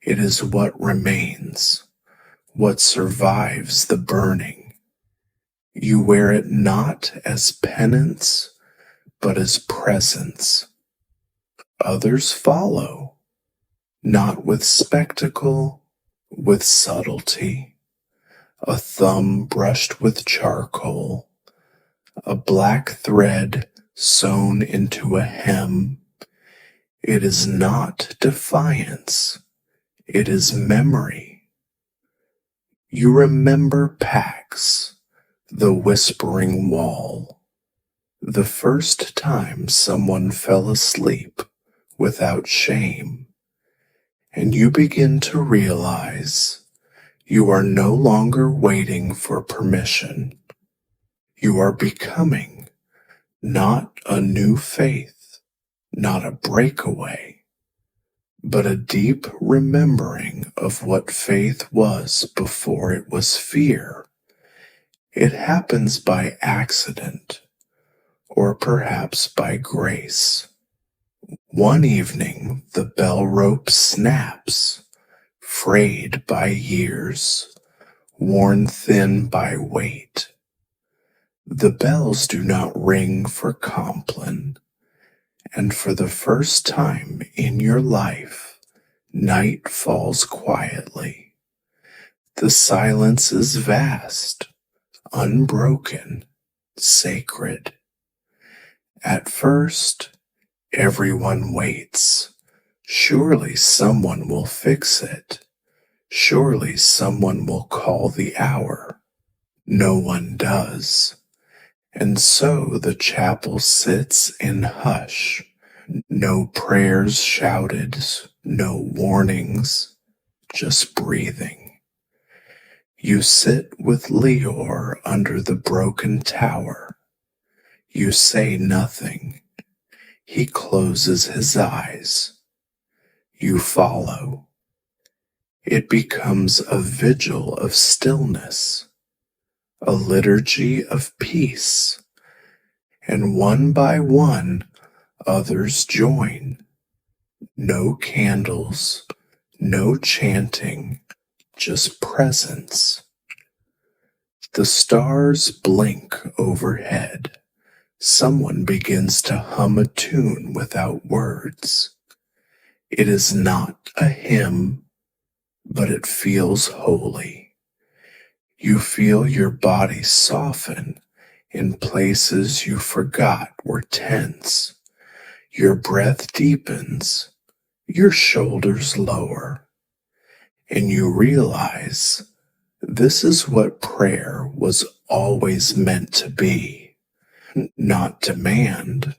It is what remains, what survives the burning. You wear it not as penance, but as presence. Others follow, not with spectacle, with subtlety. A thumb brushed with charcoal, a black thread sewn into a hem. It is not defiance, it is memory. You remember Pax, the whispering wall, the first time someone fell asleep without shame, and you begin to realize you are no longer waiting for permission. You are becoming not a new faith, not a breakaway, but a deep remembering of what faith was before it was fear. It happens by accident, or perhaps by grace. One evening, the bell rope snaps, frayed by years, worn thin by weight. The bells do not ring for Compline, and for the first time in your life, night falls quietly. The silence is vast, unbroken, sacred. At first, everyone waits. Surely someone will fix it. Surely someone will call the hour. No one does. And so the chapel sits in hush. No prayers shouted, no warnings, just breathing. You sit with Leor under the broken tower. You say nothing. He closes his eyes. You follow. It becomes a vigil of stillness, a liturgy of peace, and one by one others join. No candles, No chanting, just presence. The stars blink overhead. Someone begins to hum a tune without words. It is not a hymn, but it feels holy. You feel your body soften in places you forgot were tense. Your breath deepens, your shoulders lower, and you realize this is what prayer was always meant to be. Not demand,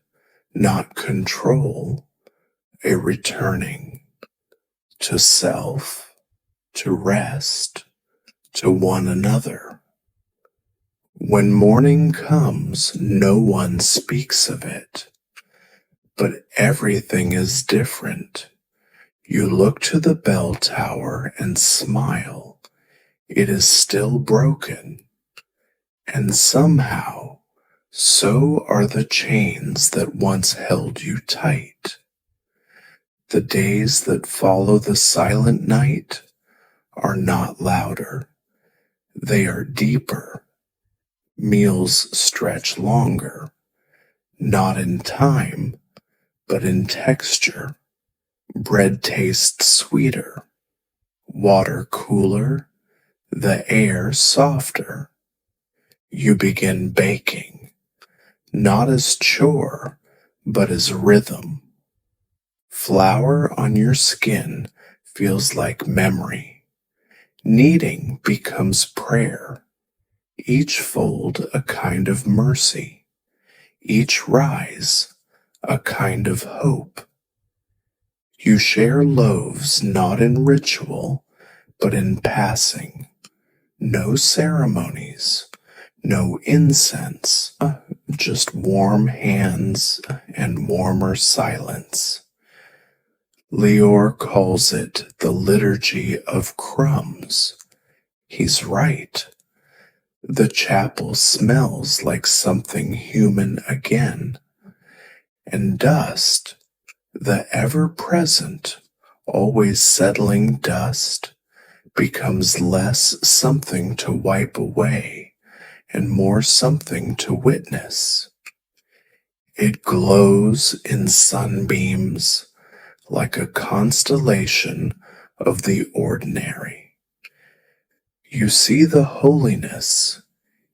not control, a returning to self, to rest, to one another. When morning comes, no one speaks of it, but everything is different. You look to the bell tower and smile. It is still broken, and somehow, so are the chains that once held you tight. The days that follow the silent night are not louder. They are deeper. Meals stretch longer, not in time, but in texture. Bread tastes sweeter, water cooler, the air softer. You begin baking, not as chore, but as rhythm. Flour on your skin feels like memory. Kneading becomes prayer. Each fold a kind of mercy. Each rise a kind of hope. You share loaves not in ritual, but in passing. No ceremonies, no incense, just warm hands and warmer silence. Leor calls it the liturgy of crumbs. He's right. The chapel smells like something human again, and dust, the ever-present, always settling dust, becomes less something to wipe away and more something to witness. It glows in sunbeams like a constellation of the ordinary. You see the holiness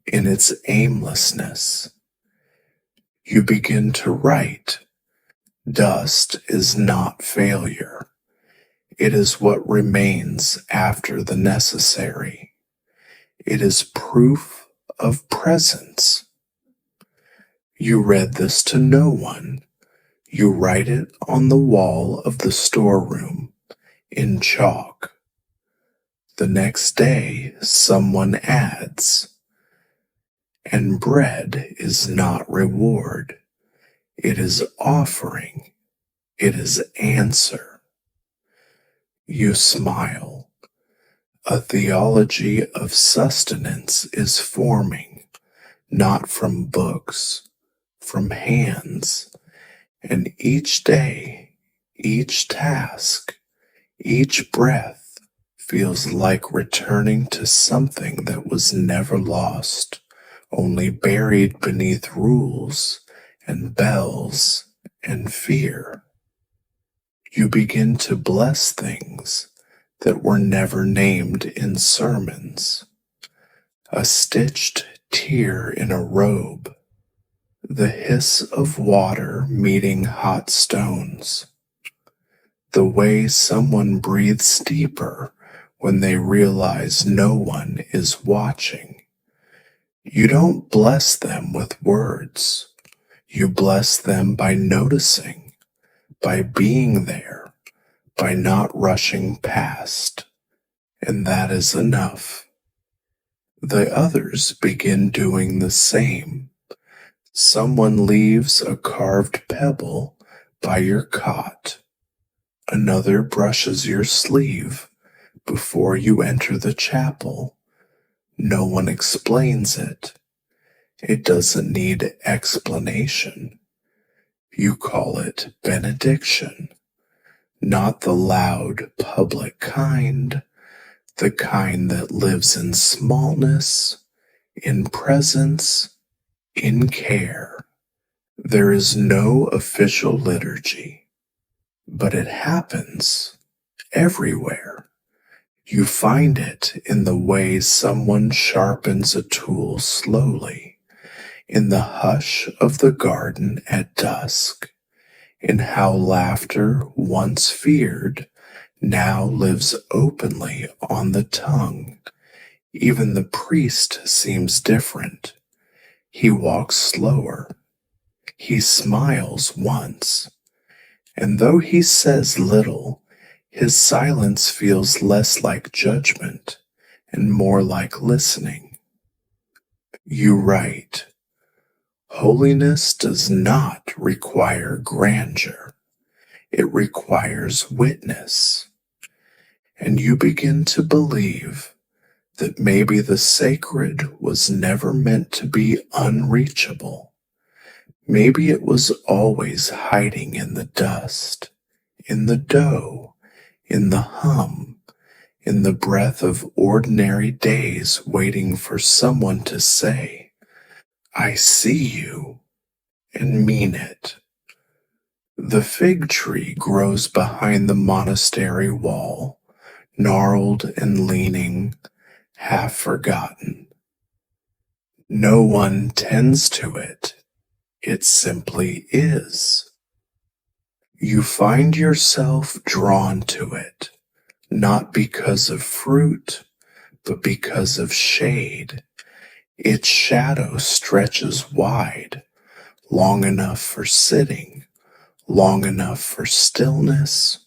in its aimlessness. You begin to write. Dust is not failure. It is what remains after the necessary. It is proof of presence. You read this to no one. You write it on the wall of the storeroom in chalk. The next day, someone adds, and bread is not reward. It is offering. It is answer. You smile. A theology of sustenance is forming, not from books, from hands, and each day, each task, each breath feels like returning to something that was never lost, only buried beneath rules and bells and fear. You begin to bless things that were never named in sermons. A stitched tear in a robe, the hiss of water meeting hot stones, the way someone breathes deeper when they realize no one is watching. You don't bless them with words. You bless them by noticing, by being there, by not rushing past. And that is enough. The others begin doing the same. Someone leaves a carved pebble by your cot. Another brushes your sleeve before you enter the chapel. No one explains it. It doesn't need explanation. You call it benediction. not the loud public kind, the kind that lives in smallness, in presence, in care. There is no official liturgy, but it happens everywhere. You find it in the way someone sharpens a tool slowly, in the hush of the garden at dusk, in how laughter once feared now lives openly on the tongue. Even the priest seems different. He walks slower. He smiles once. And though he says little, his silence feels less like judgment and more like listening. You write, holiness does not require grandeur. It requires witness. And you begin to believe that maybe the sacred was never meant to be unreachable. Maybe it was always hiding in the dust, in the dough, in the hum, in the breath of ordinary days waiting for someone to say, I see you, and mean it. The fig tree grows behind the monastery wall, gnarled and leaning, half forgotten. No one tends to it. It simply is. You find yourself drawn to it, not because of fruit, but because of shade. Its shadow stretches wide, long enough for sitting, long enough for stillness.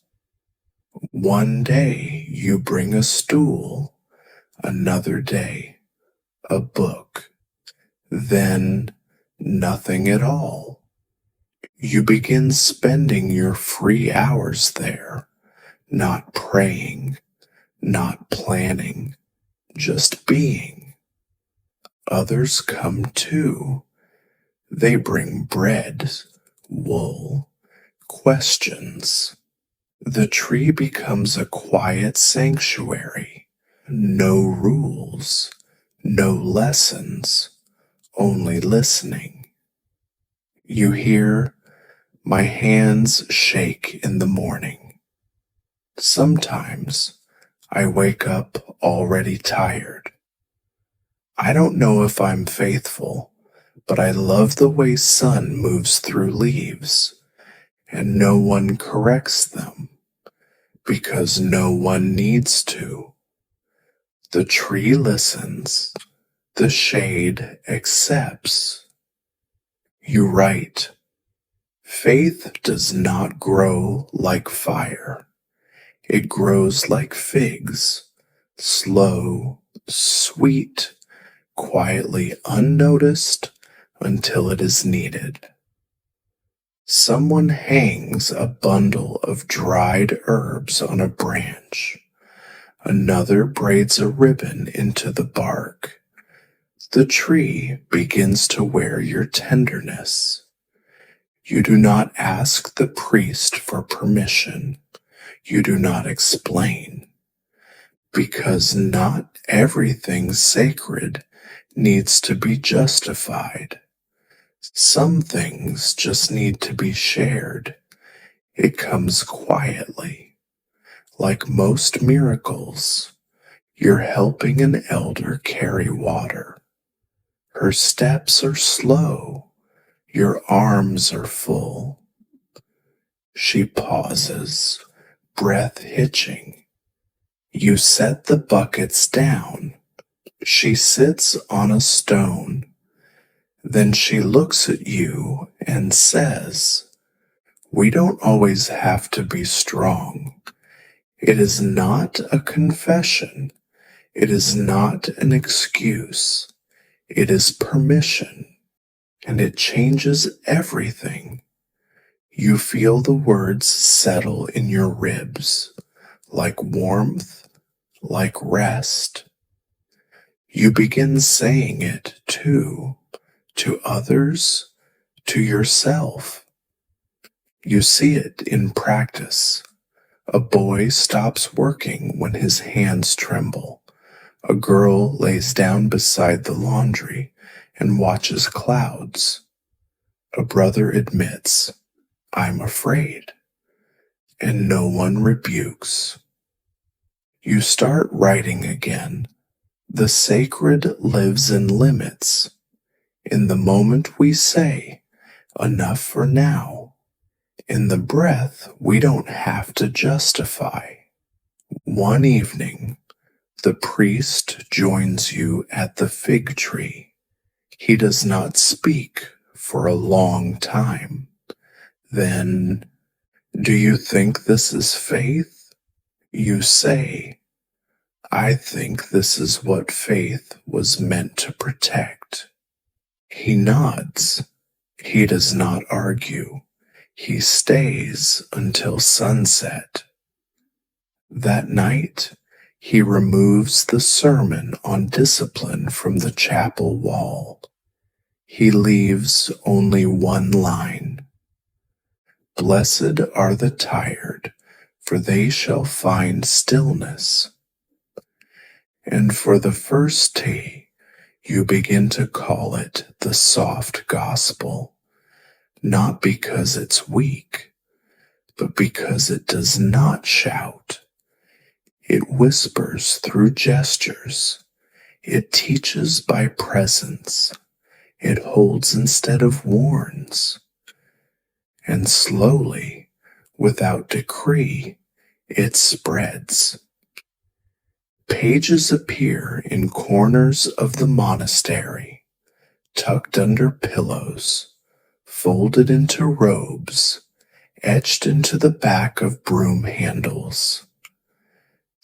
One day you bring a stool, another day a book, then nothing at all. You begin spending your free hours there, not praying, not planning, just being. Others come too. They bring bread, wool, questions. The tree becomes a quiet sanctuary. No rules, no lessons, only listening. You hear, my hands shake in the morning. Sometimes I wake up already tired. I don't know if I'm faithful, but I love the way sun moves through leaves, and no one corrects them, because no one needs to. The tree listens, the shade accepts. You write, faith does not grow like fire. It grows like figs, slow, sweet, quietly unnoticed until it is needed. Someone hangs a bundle of dried herbs on a branch. Another braids a ribbon into the bark. The tree begins to wear your tenderness. You do not ask the priest for permission. You do not explain. Because not everything sacred needs to be justified. Some things just need to be shared. It comes quietly. Like most miracles, you're helping an elder carry water. Her steps are slow. Your arms are full. She pauses, breath hitching. You set the buckets down. She sits on a stone. Then she looks at you and says, we don't always have to be strong. It is not a confession. It is not an excuse. It is permission, and it changes everything. You feel the words settle in your ribs, like warmth, like rest. You begin saying it too, to others, to yourself. You see it in practice. A boy stops working when his hands tremble. A girl lays down beside the laundry and watches clouds. A brother admits, "I'm afraid," and no one rebukes. You start writing again. The sacred lives in limits. In the moment we say, "Enough for now." In the breath we don't have to justify. One evening, the priest joins you at the fig tree. He does not speak for a long time. Then, "Do you think this is faith?" You say, "I think this is what faith was meant to protect." He nods. He does not argue. He stays until sunset. That night, he removes the sermon on discipline from the chapel wall. He leaves only one line. "Blessed are the tired, for they shall find stillness." And for the first tea, you begin to call it the soft gospel, not because it's weak, but because it does not shout. It whispers through gestures. It teaches by presence. It holds instead of warns. And slowly, without decree, it spreads. Pages appear in corners of the monastery, tucked under pillows, folded into robes, etched into the back of broom handles.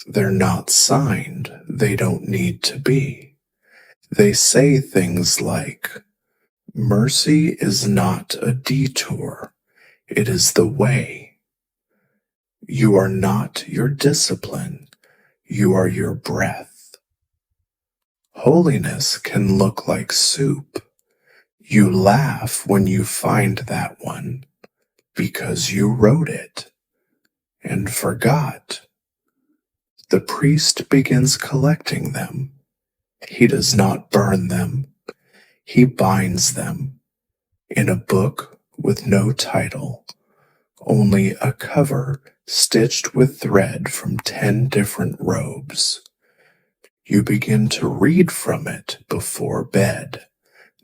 They're not signed. They don't need to be. They say things like, "Mercy is not a detour. It is the way." You are not your discipline. You are your breath. Holiness can look like soup. You laugh when you find that one because you wrote it and forgot. The priest begins collecting them. He does not burn them. He binds them in a book with no title, only a cover stitched with thread from 10 different robes. You begin to read from it before bed,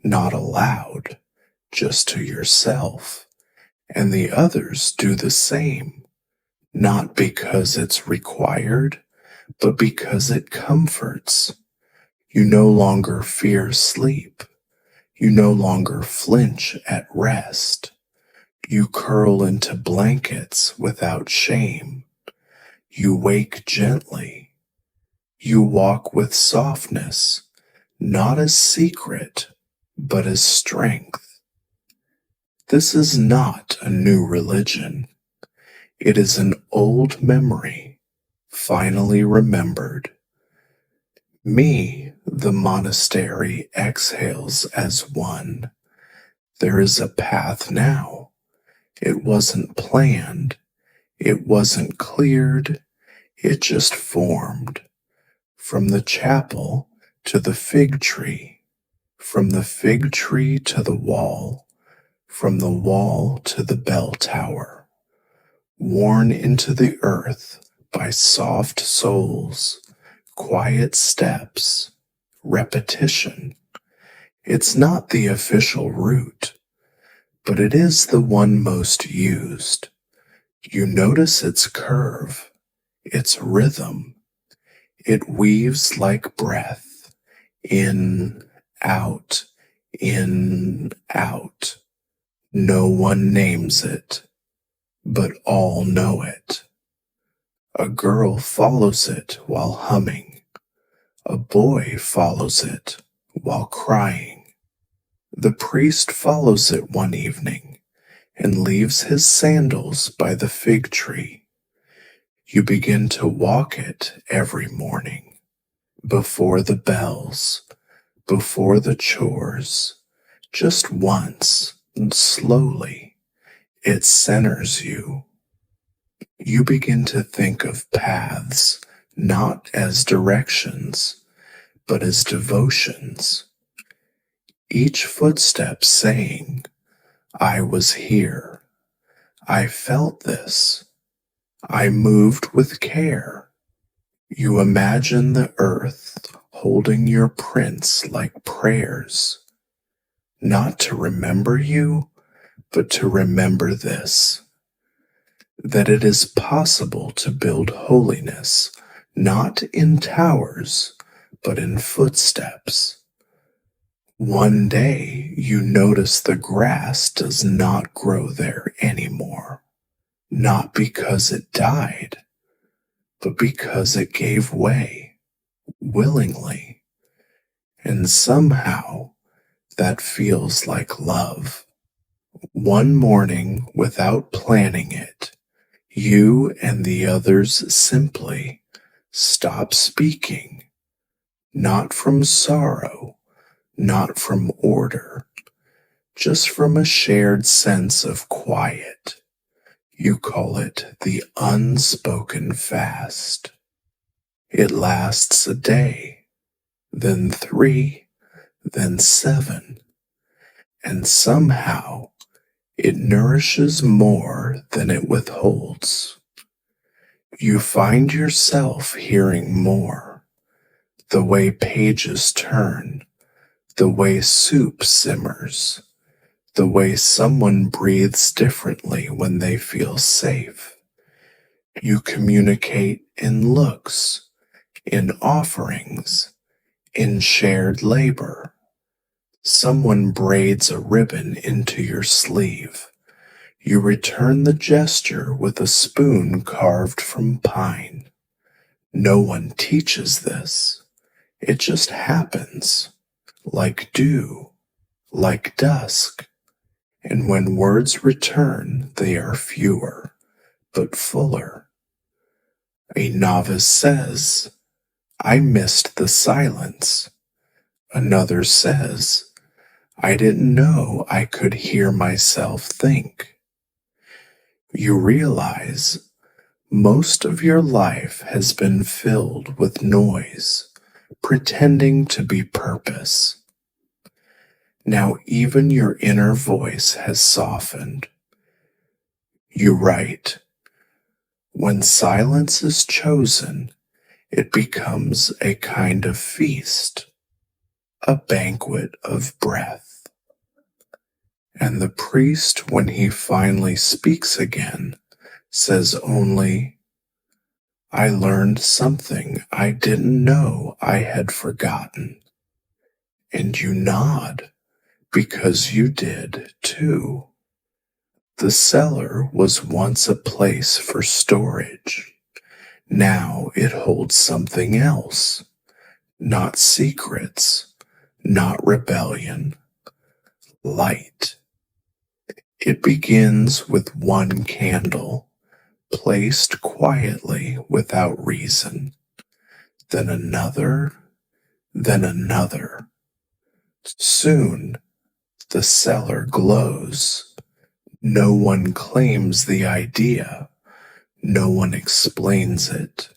not aloud, just to yourself, and the others do the same, not because it's required, but because it comforts. You no longer fear sleep. You no longer flinch at rest. You curl into blankets without shame. You wake gently. You walk with softness, not as secret, but as strength. This is not a new religion. It is an old memory, finally remembered. Me, the monastery exhales as one. There is a path now. It wasn't planned. It wasn't cleared. It just formed. From the chapel to the fig tree. From the fig tree to the wall. From the wall to the bell tower. Worn into the earth by soft souls, quiet steps, repetition. It's not the official route, but it is the one most used. You notice its curve, its rhythm. It weaves like breath, in, out, in, out. No one names it, but all know it. A girl follows it while humming. A boy follows it while crying. The priest follows it one evening and leaves his sandals by the fig tree. You begin to walk it every morning, before the bells, before the chores, just once, and slowly. It centers you. You begin to think of paths not as directions, but as devotions, each footstep saying, I was here, I felt this, I moved with care. You imagine the earth holding your prints like prayers, not to remember you, but to remember this, that it is possible to build holiness not in towers, but in footsteps. One day you notice the grass does not grow there anymore, not because it died, but because it gave way willingly. And somehow that feels like love. One morning, without planning it, you and the others simply stop speaking, not from sorrow, not from order, just from a shared sense of quiet. You call it the unspoken fast. It lasts a day, then 3, then 7, and somehow it nourishes more than it withholds. You find yourself hearing more, the way pages turn, the way soup simmers, the way someone breathes differently when they feel safe. You communicate in looks, in offerings, in shared labor. Someone braids a ribbon into your sleeve. You return the gesture with a spoon carved from pine. No one teaches this. It just happens, like dew, like dusk. And when words return, they are fewer, but fuller. A novice says, I missed the silence. Another says, I didn't know I could hear myself think. You realize most of your life has been filled with noise, pretending to be purpose. Now even your inner voice has softened. You write, when silence is chosen, it becomes a kind of feast, a banquet of breath. And the priest, when he finally speaks again, says only, I learned something I didn't know I had forgotten. And you nod, because you did too. The cellar was once a place for storage. Now it holds something else, not secrets, not rebellion, light. It begins with one candle, placed quietly without reason, then another, then another. Soon the cellar glows. No one claims the idea. No one explains it.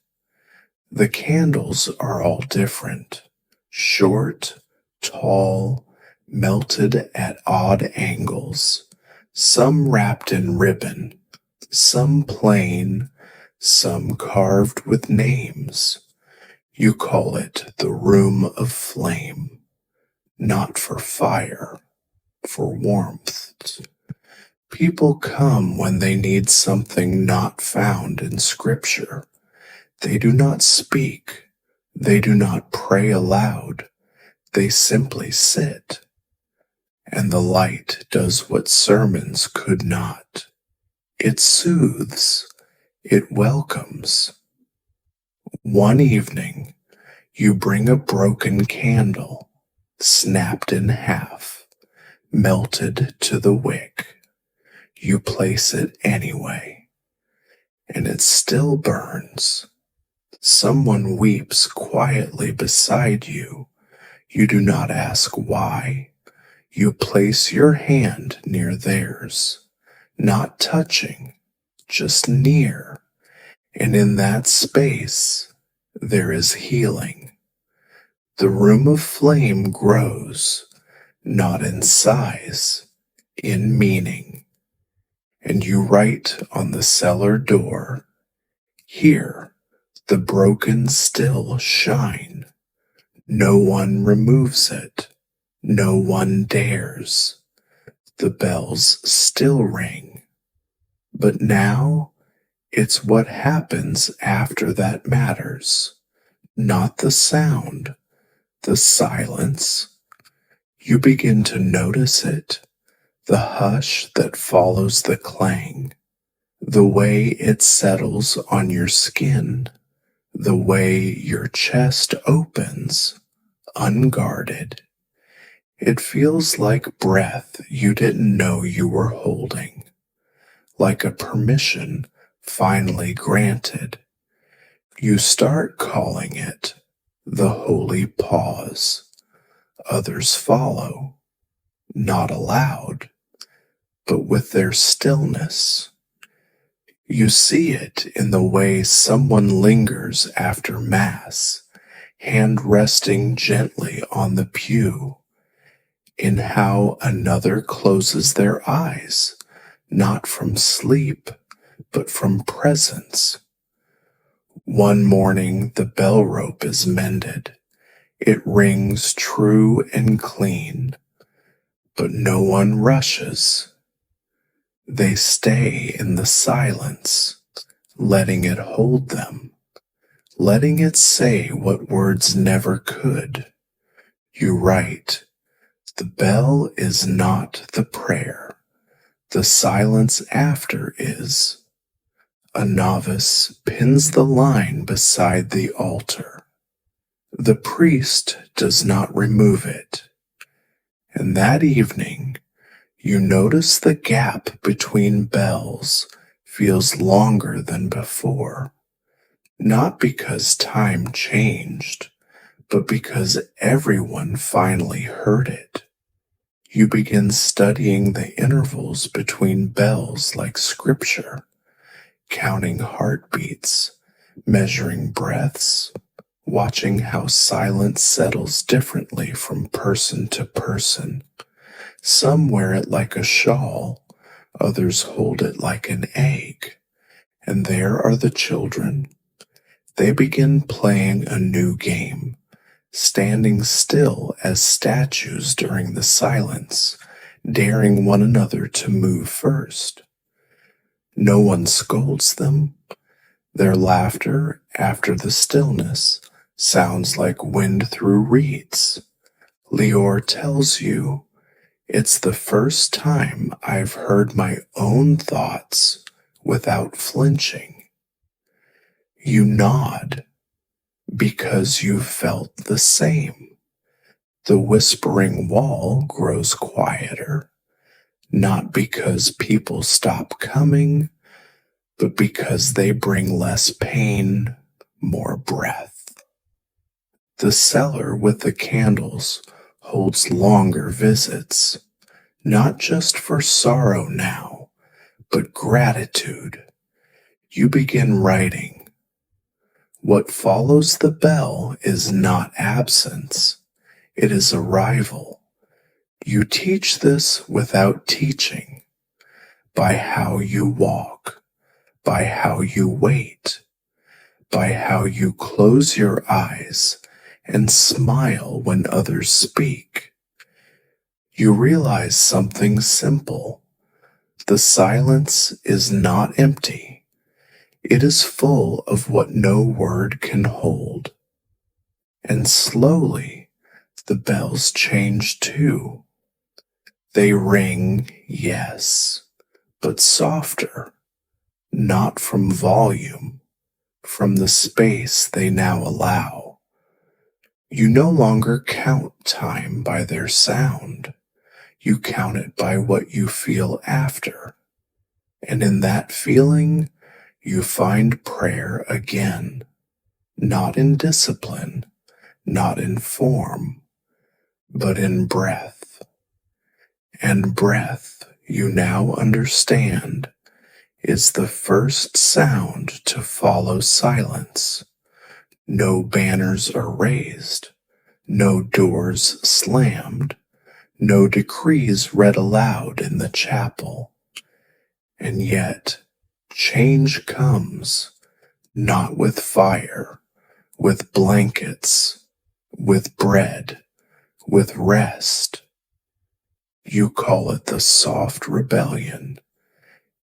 The candles are all different, short, tall, melted at odd angles, some wrapped in ribbon, some plain, some carved with names. You call it the room of flame, not for fire, for warmth. People come when they need something not found in Scripture. They do not speak. They do not pray aloud. They simply sit. And the light does what sermons could not. It soothes. It welcomes. One evening, you bring a broken candle, snapped in half, melted to the wick. You place it anyway, and it still burns. Someone weeps quietly beside you. You do not ask why. You place your hand near theirs, not touching, just near. And in that space, there is healing. The room of flame grows, not in size, in meaning. And you write on the cellar door, "Here, the broken still shine. No one removes it. No one dares. The bells still ring. But now it's what happens after that matters. Not the sound, the silence. You begin to notice it, the hush that follows the clang, the way it settles on your skin, the way your chest opens, unguarded. It feels like breath you didn't know you were holding, like a permission finally granted. You start calling it the holy pause. Others follow, not aloud, but with their stillness. You see it in the way someone lingers after Mass, hand resting gently on the pew, in how another closes their eyes, not from sleep, but from presence. One morning the bell rope is mended. It rings true and clean, but no one rushes. They stay in the silence, letting it hold them, letting it say what words never could. You write, "The bell is not the prayer. The silence after is." A novice pins the line beside the altar. The priest does not remove it. And that evening, you notice the gap between bells feels longer than before, not because time changed, but because everyone finally heard it. You begin studying the intervals between bells like scripture, counting heartbeats, measuring breaths, watching how silence settles differently from person to person. Some wear it like a shawl, others hold it like an egg. And there are the children. They begin playing a new game, standing still as statues during the silence, daring one another to move first. No one scolds them. Their laughter after the stillness sounds like wind through reeds. Lior tells you, "It's the first time I've heard my own thoughts without flinching." You nod because you felt the same. The whispering wall grows quieter, not because people stop coming, but because they bring less pain, more breath. The cellar with the candles holds longer visits, not just for sorrow now, but gratitude. You begin writing. What follows the bell is not absence, it is arrival. You teach this without teaching, by how you walk, by how you wait, by how you close your eyes and smile when others speak. You realize something simple. The silence is not empty. It is full of what no word can hold. And slowly, the bells change too. They ring, yes, but softer, not from volume, from the space they now allow. You no longer count time by their sound. You count it by what you feel after. And in that feeling, you find prayer again, not in discipline, not in form, but in breath. And breath, you now understand, is the first sound to follow silence. No banners are raised, no doors slammed, no decrees read aloud in the chapel. And yet, change comes, not with fire, with blankets, with bread, with rest. You call it the soft rebellion.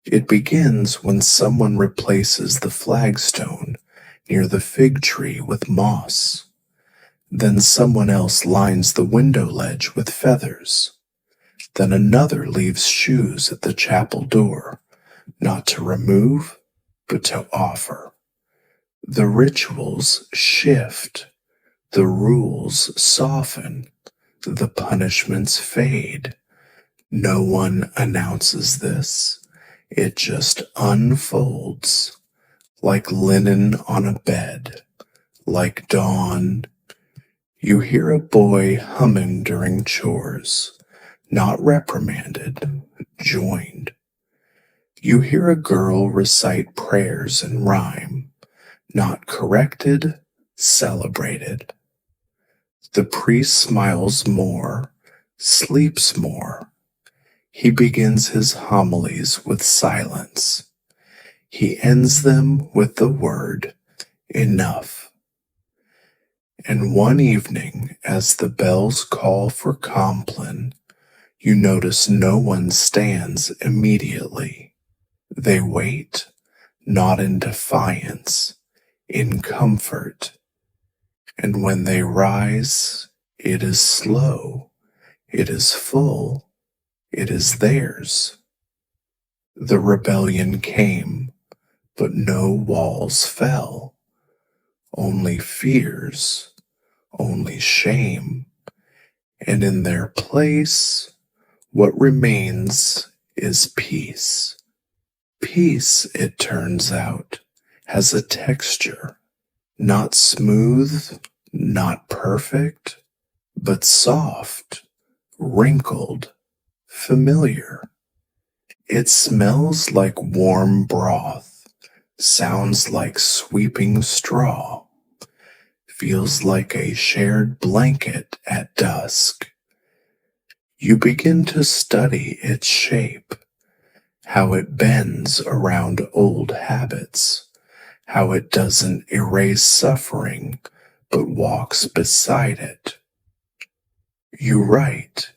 It begins when someone replaces the flagstone near the fig tree with moss. Then someone else lines the window ledge with feathers. Then another leaves shoes at the chapel door, not to remove, but to offer. The rituals shift, the rules soften, the punishments fade. No one announces this. It just unfolds, like linen on a bed, like dawn. You hear a boy humming during chores, not reprimanded, joined. You hear a girl recite prayers in rhyme, not corrected, celebrated. The priest smiles more, sleeps more. He begins his homilies with silence. He ends them with the word, enough. And one evening, as the bells call for Compline, you notice no one stands immediately. They wait, not in defiance, in comfort. And when they rise, it is slow, it is full, it is theirs. The rebellion came, but no walls fell, only fears, only shame, and in their place, what remains is peace. Peace, it turns out, has a texture, not smooth, not perfect, but soft, wrinkled, familiar. It smells like warm broth, sounds like sweeping straw, feels like a shared blanket at dusk. You begin to study its shape, how it bends around old habits, how it doesn't erase suffering, but walks beside it. You write,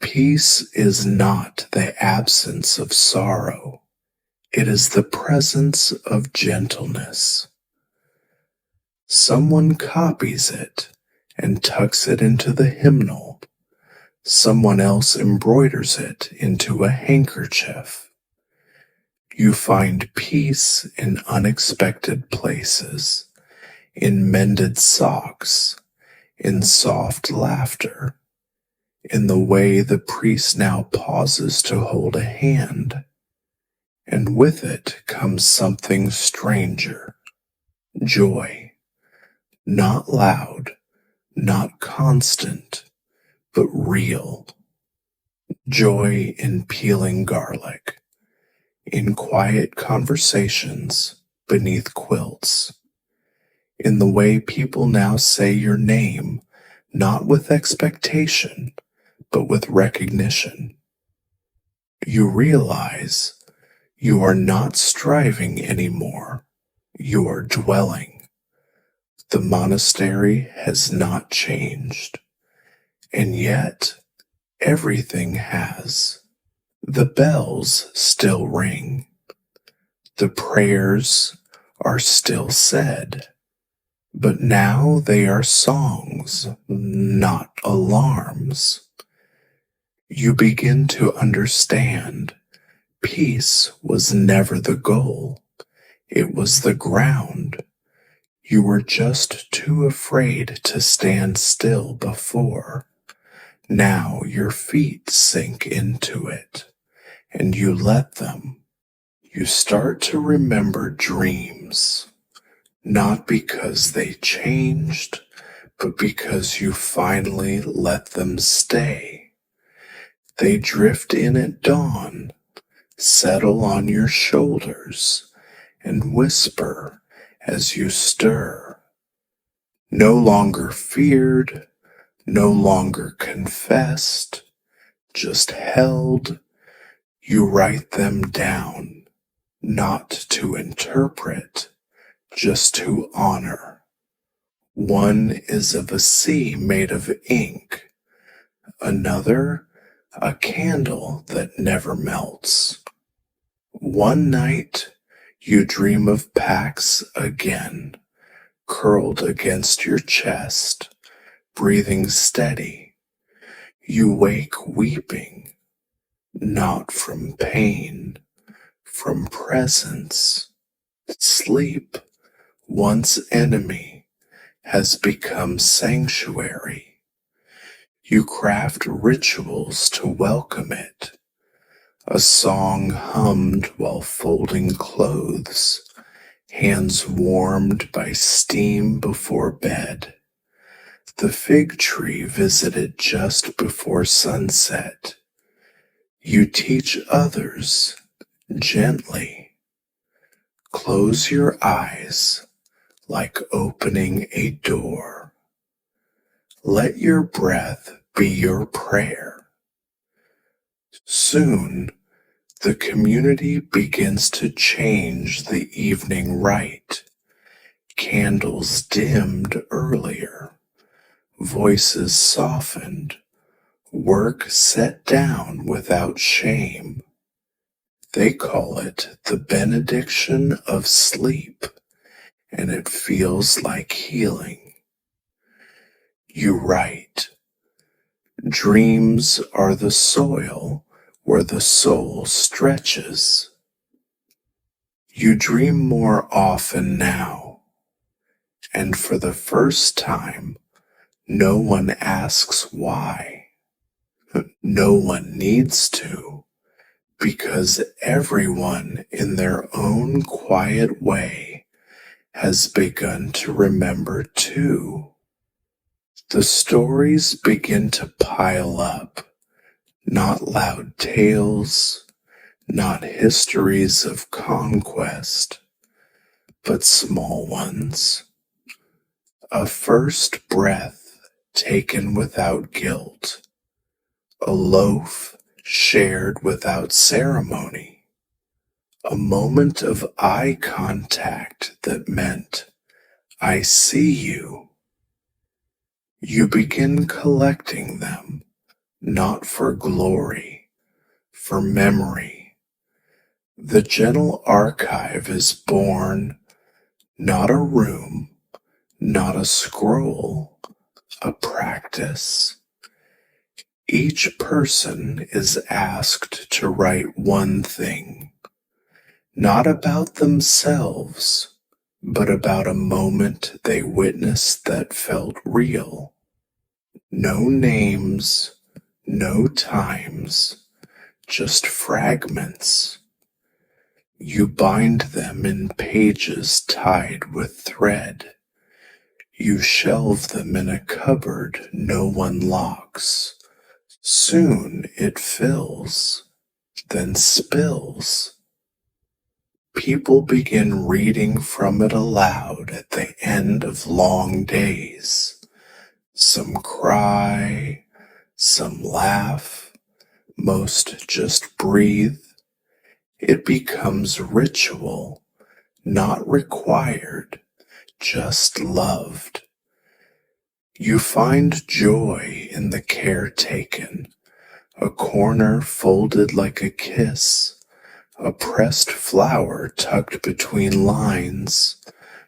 peace is not the absence of sorrow. It is the presence of gentleness. Someone copies it and tucks it into the hymnal. Someone else embroiders it into a handkerchief. You find peace in unexpected places, in mended socks, in soft laughter, in the way the priest now pauses to hold a hand. And with it comes something stranger, joy, not loud, not constant, but real. Joy in peeling garlic, in quiet conversations beneath quilts, in the way people now say your name, not with expectation, but with recognition. You realize you are not striving anymore, you are dwelling. The monastery has not changed, and yet everything has. The bells still ring. The prayers are still said, but now they are songs, not alarms. You begin to understand peace was never the goal. It was the ground. You were just too afraid to stand still before. Now your feet sink into it, and you let them. You start to remember dreams, not because they changed, but because you finally let them stay. They drift in at dawn, settle on your shoulders and whisper as you stir. No longer feared, no longer confessed, just held. You write them down, not to interpret, just to honor. One is of a sea made of ink, another a candle that never melts. One night you dream of Pax again, curled against your chest, breathing steady. You wake weeping, not from pain, from presence. Sleep, once enemy, has become sanctuary. You craft rituals to welcome it, a song hummed while folding clothes, hands warmed by steam before bed. The fig tree visited just before sunset. You teach others gently. Close your eyes like opening a door. Let your breath be your prayer. Soon, the community begins to change the evening rite. Candles dimmed earlier, voices softened, work set down without shame. They call it the benediction of sleep, and it feels like healing. You write, dreams are the soil where the soul stretches. You dream more often now, and for the first time, no one asks why. No one needs to, because everyone in their own quiet way has begun to remember too. The stories begin to pile up, not loud tales, not histories of conquest, but small ones. A first breath taken without guilt, a loaf shared without ceremony, a moment of eye contact that meant, I see you. You begin collecting them, not for glory, for memory. The gentle archive is born, not a room, not a scroll, a practice. Each person is asked to write one thing, not about themselves, but about a moment they witnessed that felt real. No names, no times, just fragments. You bind them in pages tied with thread. You shelve them in a cupboard no one locks. Soon it fills, then spills. People begin reading from it aloud at the end of long days. Some cry, some laugh, most just breathe. It becomes ritual, not required, just loved. You find joy in the care taken, a corner folded like a kiss, a pressed flower tucked between lines,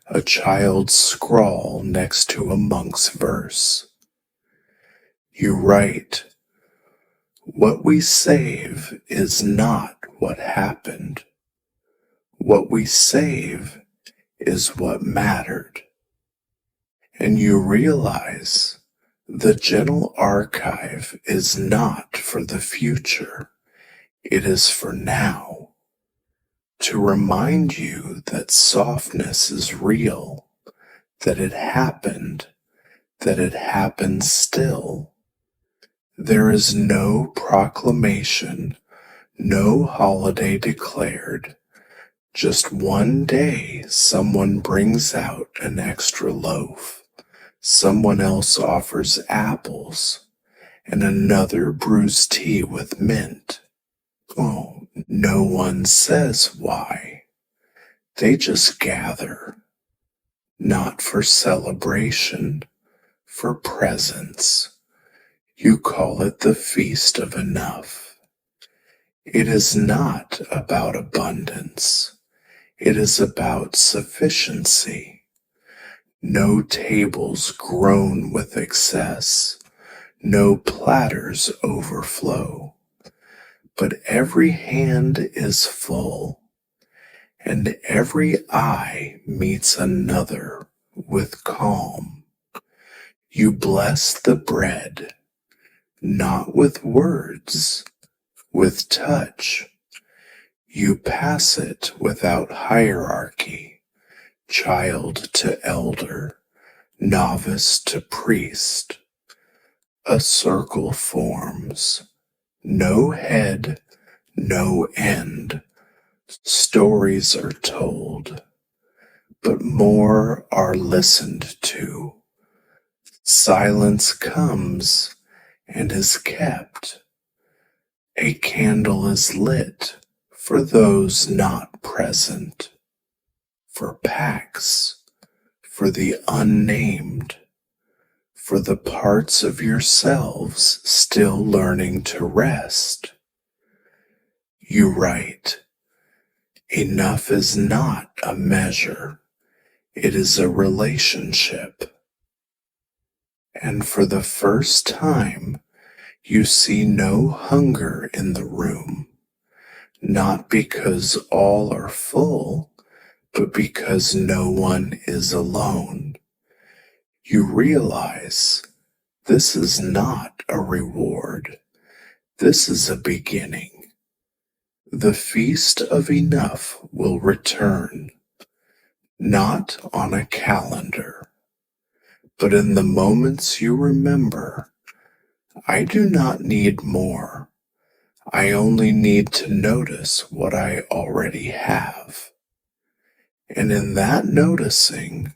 a child's scrawl next to a monk's verse. You write, what we save is not what happened. What we save is what mattered. And you realize the gentle archive is not for the future. It is for now. To remind you that softness is real, that it happened still. There is no proclamation, No holiday declared. Just one day someone brings out an extra loaf. Someone else offers apples, and another brews tea with mint. Oh, no one says why. They just gather, not for celebration, for presents. You call it the Feast of Enough. It is not about abundance. It is about sufficiency. No tables groan with excess. No platters overflow. But every hand is full, and every eye meets another with calm. You bless the bread, not with words, with touch. You pass it without hierarchy, child to elder, novice to priest. A circle forms, no head, no end. Stories are told, but more are listened to. Silence comes and is kept. A candle is lit for those not present, for packs, for the unnamed, for the parts of yourselves still learning to rest. You write, enough is not a measure, it is a relationship. And for the first time, you see no hunger in the room, not because all are full, but because no one is alone. You realize this is not a reward. This is a beginning. The feast of enough will return, not on a calendar, but in the moments you remember. I do not need more. I only need to notice what I already have. And in that noticing,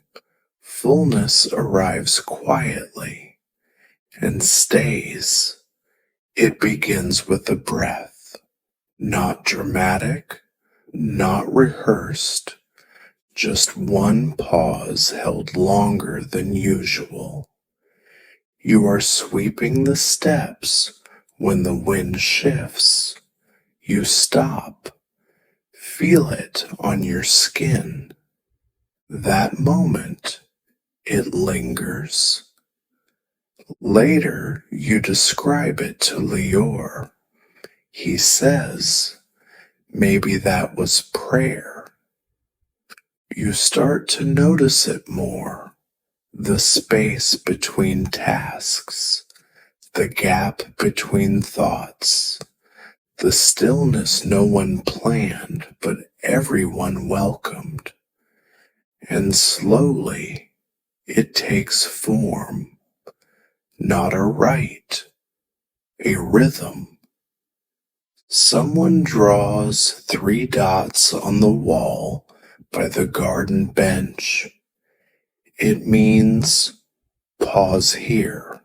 fullness arrives quietly and stays. It begins with a breath, not dramatic, not rehearsed, just one pause held longer than usual. You are sweeping the steps when the wind shifts. You stop, feel it on your skin. That moment, it lingers. Later, you describe it to Lior. He says, maybe that was prayer. You start to notice it more, the space between tasks, the gap between thoughts, the stillness no one planned but everyone welcomed. And slowly, it takes form, not a rite, a rhythm. Someone draws 3 dots on the wall by the garden bench. It means pause here.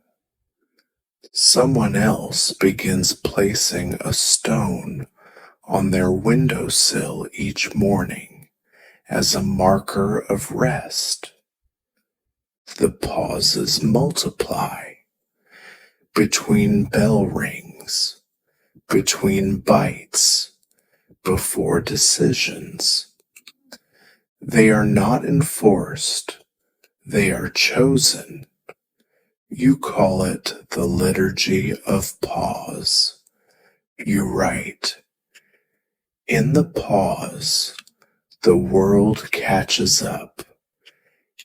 Someone else begins placing a stone on their windowsill each morning as a marker of rest. The pauses multiply between bell rings, between bites, before decisions. They are not enforced, they are chosen. You call it the liturgy of pause. You write, in the pause, the world catches up.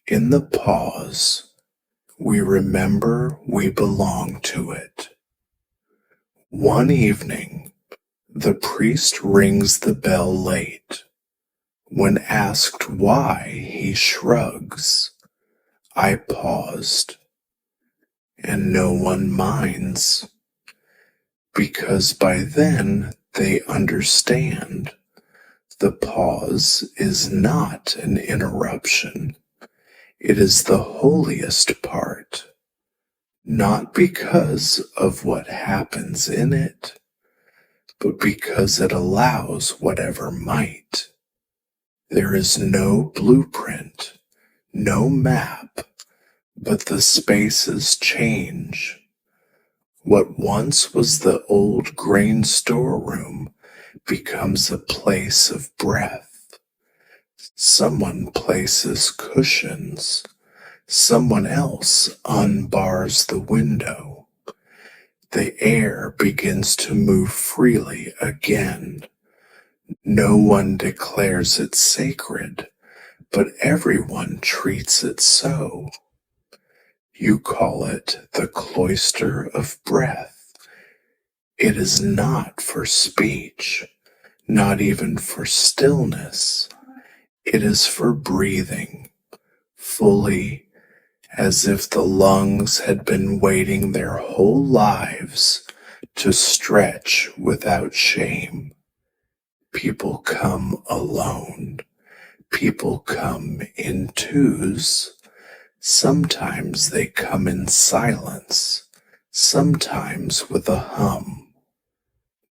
In the pause, we remember we belong to it. One evening, the priest rings the bell late. When asked why, he shrugs. I paused, and no one minds, because by then They understand the pause is not an interruption. It is the holiest part, not because of what happens in it, but because it allows whatever might. There is no blueprint, no map, but the spaces change. What once was the old grain storeroom becomes a place of breath. Someone places cushions. Someone else unbars the window. The air begins to move freely again. No one declares it sacred, but everyone treats it so. You call it the cloister of breath. It is not for speech, not even for stillness. It is for breathing, fully, as if the lungs had been waiting their whole lives to stretch without shame. People come alone. People come in twos. Sometimes they come in silence, sometimes with a hum.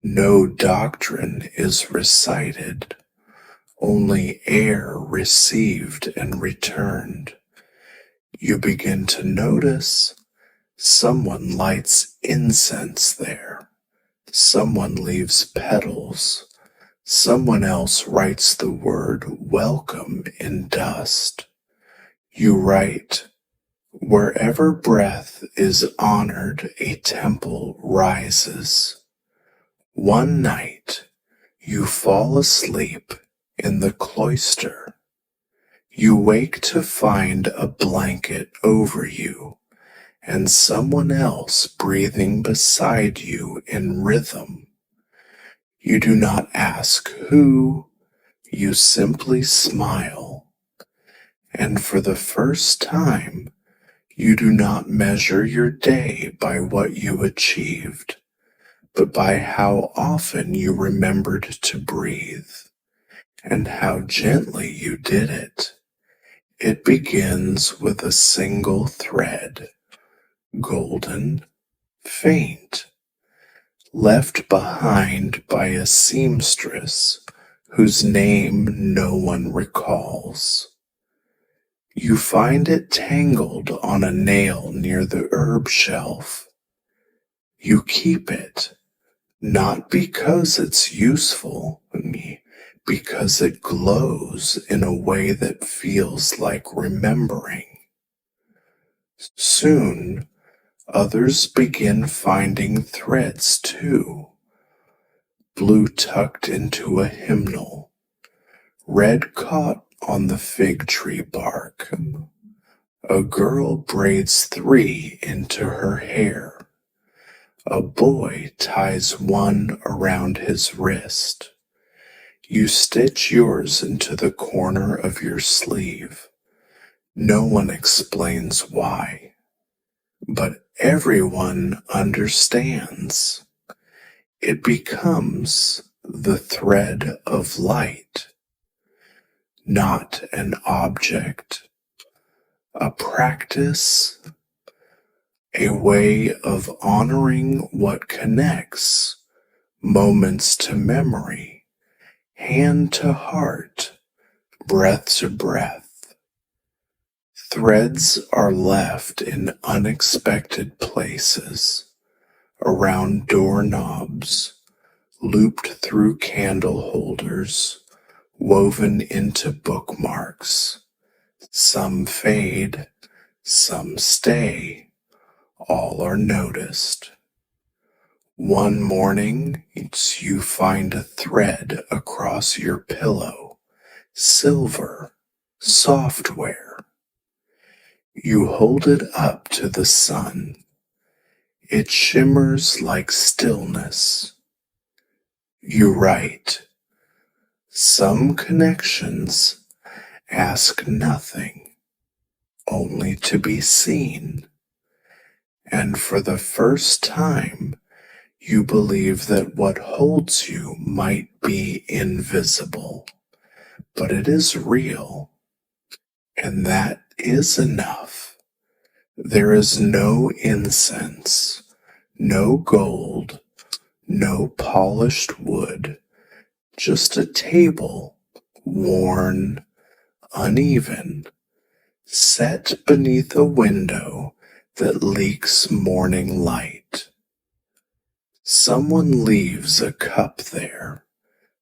No doctrine is recited, only air received and returned. You begin to notice someone lights incense there, someone leaves petals, someone else writes the word welcome in dust. You write, wherever breath is honored, a temple rises. One night, you fall asleep in the cloister. You wake to find a blanket over you and someone else breathing beside you in rhythm. You do not ask who, you simply smile. And for the first time, you do not measure your day by what you achieved, but by how often you remembered to breathe and how gently you did it. It begins with a single thread, golden, faint, left behind by a seamstress whose name no one recalls. You find it tangled on a nail near the herb shelf. You keep it, not because it's useful, because it glows in a way that feels like remembering. Soon, others begin finding threads too, blue tucked into a hymnal, red caught on the fig tree bark. A girl braids 3 into her hair. A boy ties 1 around his wrist. You stitch yours into the corner of your sleeve. No one explains why, but everyone understands. It becomes the thread of light, not an object, a practice, a way of honoring what connects moments to memory, hand to heart, breath to breath. Threads are left in unexpected places, around doorknobs, looped through candle holders, woven into bookmarks. Some fade, some stay, all are noticed. One morning, you find a thread across your pillow, silver, software. You hold it up to the sun. It shimmers like stillness. You write, some connections ask nothing, only to be seen. And for the first time, You believe that what holds you might be invisible, but it is real, and that is enough. There is no incense, no gold, no polished wood, just a table, worn, uneven, set beneath a window that leaks morning light. Someone leaves a cup there,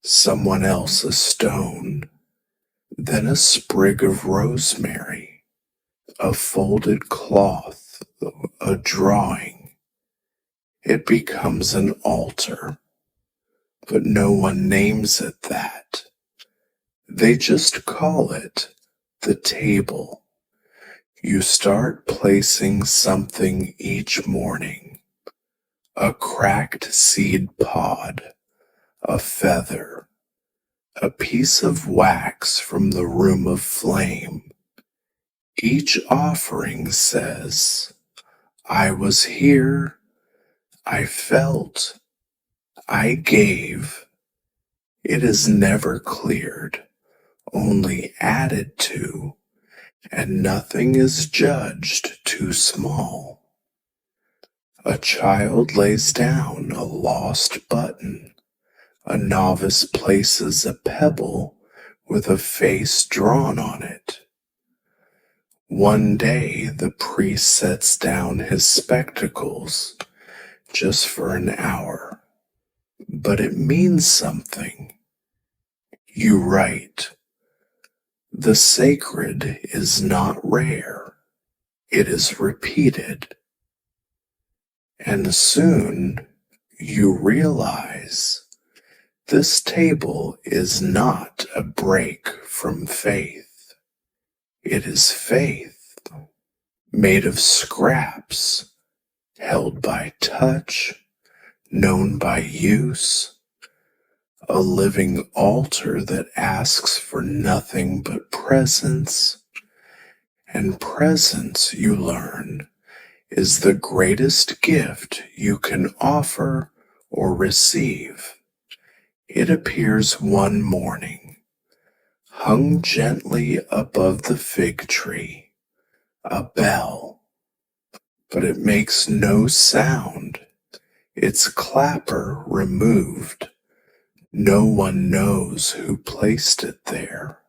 someone else a stone, then a sprig of rosemary, a folded cloth, a drawing. It becomes an altar, but no one names it that. They just call it the table. You start placing something each morning. A cracked seed pod, a feather, a piece of wax from the room of flame. Each offering says, I was here, I felt, I gave. It is never cleared, only added to, and nothing is judged too small. A child lays down a lost button. A novice places a pebble with a face drawn on it. One day the priest sets down his spectacles just for an hour, but it means something. You write, the sacred is not rare, it is repeated. And soon you realize this table is not a break from faith. It is faith, made of scraps, held by touch, known by use, a living altar that asks for nothing but presence. And presence, you learn, is the greatest gift you can offer or receive. It appears one morning, hung gently above the fig tree, a bell, but it makes no sound, its clapper removed. No one knows who placed it there,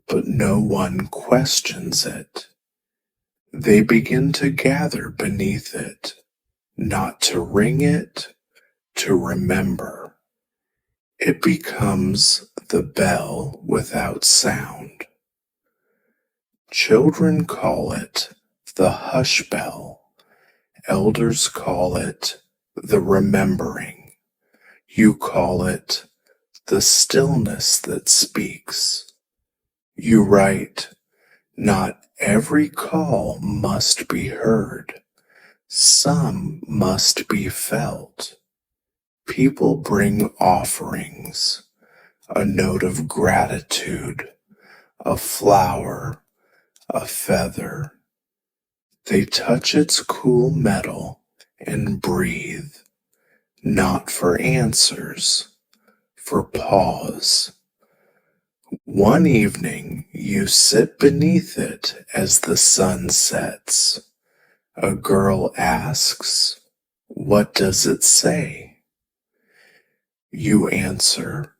but no one questions it. They begin to gather beneath it, not to ring it, to remember. It becomes the bell without sound. Children call it the hush bell. Elders call it the remembering. You call it the stillness that speaks. You write, not every call must be heard. Some must be felt. People bring offerings, a note of gratitude, a flower, a feather. They touch its cool metal and breathe, not for answers, for pause. One evening you sit beneath it as the sun sets. A girl asks, what does it say? You answer,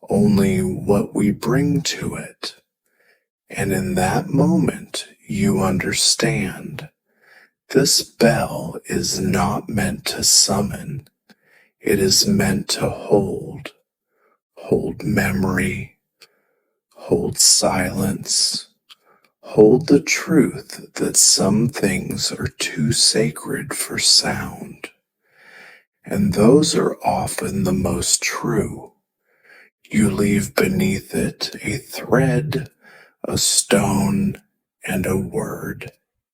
only what we bring to it. And in that moment you understand, this bell is not meant to summon, it is meant to hold memory, hold silence, hold the truth that some things are too sacred for sound. And those are often the most true. You leave beneath it a thread, a stone, and a word,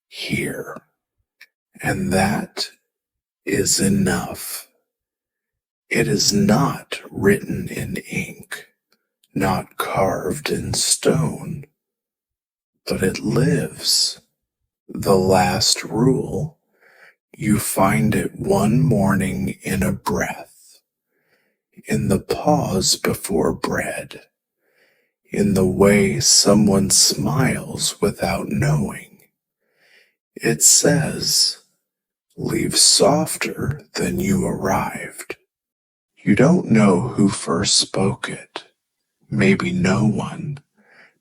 here. And that is enough. It is not written in ink, not carved in stone, but it lives. The last rule, You find it one morning in a breath, in the pause before bread, in the way someone smiles without knowing. It says, leave softer than you arrived. You don't know who first spoke it. Maybe no one.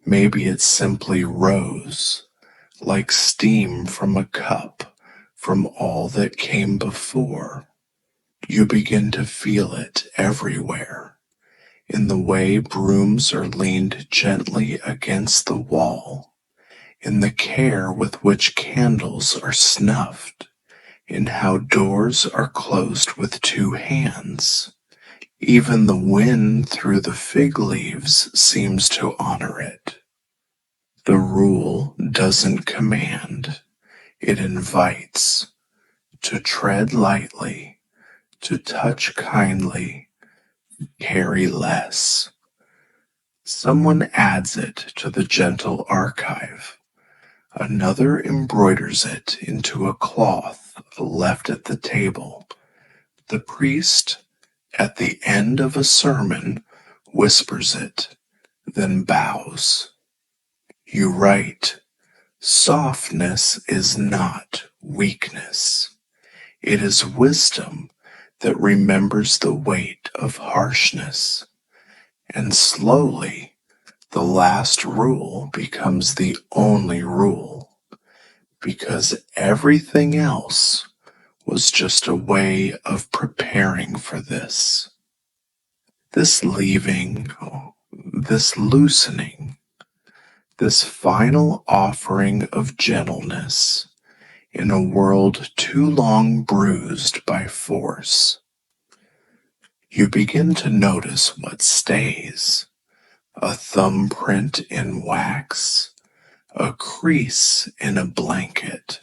Maybe it simply rose, like steam from a cup, from all that came before. You begin to feel it everywhere, in the way brooms are leaned gently against the wall, in the care with which candles are snuffed, in how doors are closed with two hands. Even the wind through the fig leaves seems to honor it. The rule doesn't command, it invites to tread lightly, to touch kindly, carry less. Someone adds it to the gentle archive. Another embroiders it into a cloth left at the table. The priest, at the end of a sermon, whispers it, then bows. You write, softness is not weakness. It is wisdom that remembers the weight of harshness. And slowly, the last rule becomes the only rule, because everything else was just a way of preparing for this. This leaving, this loosening, this final offering of gentleness in a world too long bruised by force. You begin to notice what stays. A thumbprint in wax, a crease in a blanket,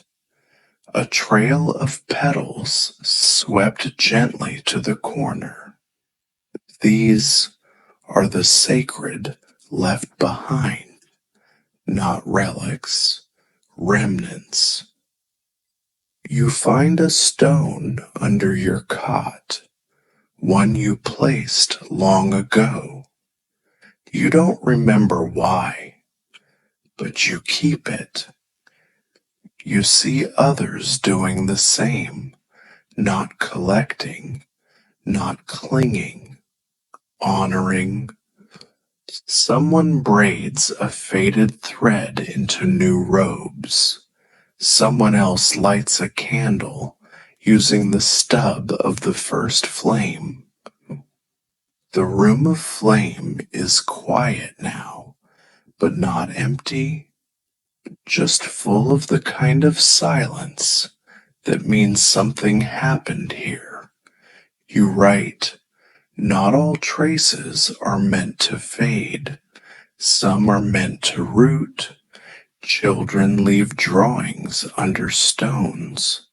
a trail of petals swept gently to the corner. These are the sacred left behind, not relics, remnants. You find a stone under your cot, one you placed long ago. You don't remember why, but you keep it. You see others doing the same, not collecting, not clinging, honoring. Someone braids a faded thread into new robes. Someone else lights a candle using the stub of the first flame. The room of flame is quiet now, but not empty, just full of the kind of silence that means something happened here. You write, not all traces are meant to fade. Some are meant to root. Children leave drawings under stones.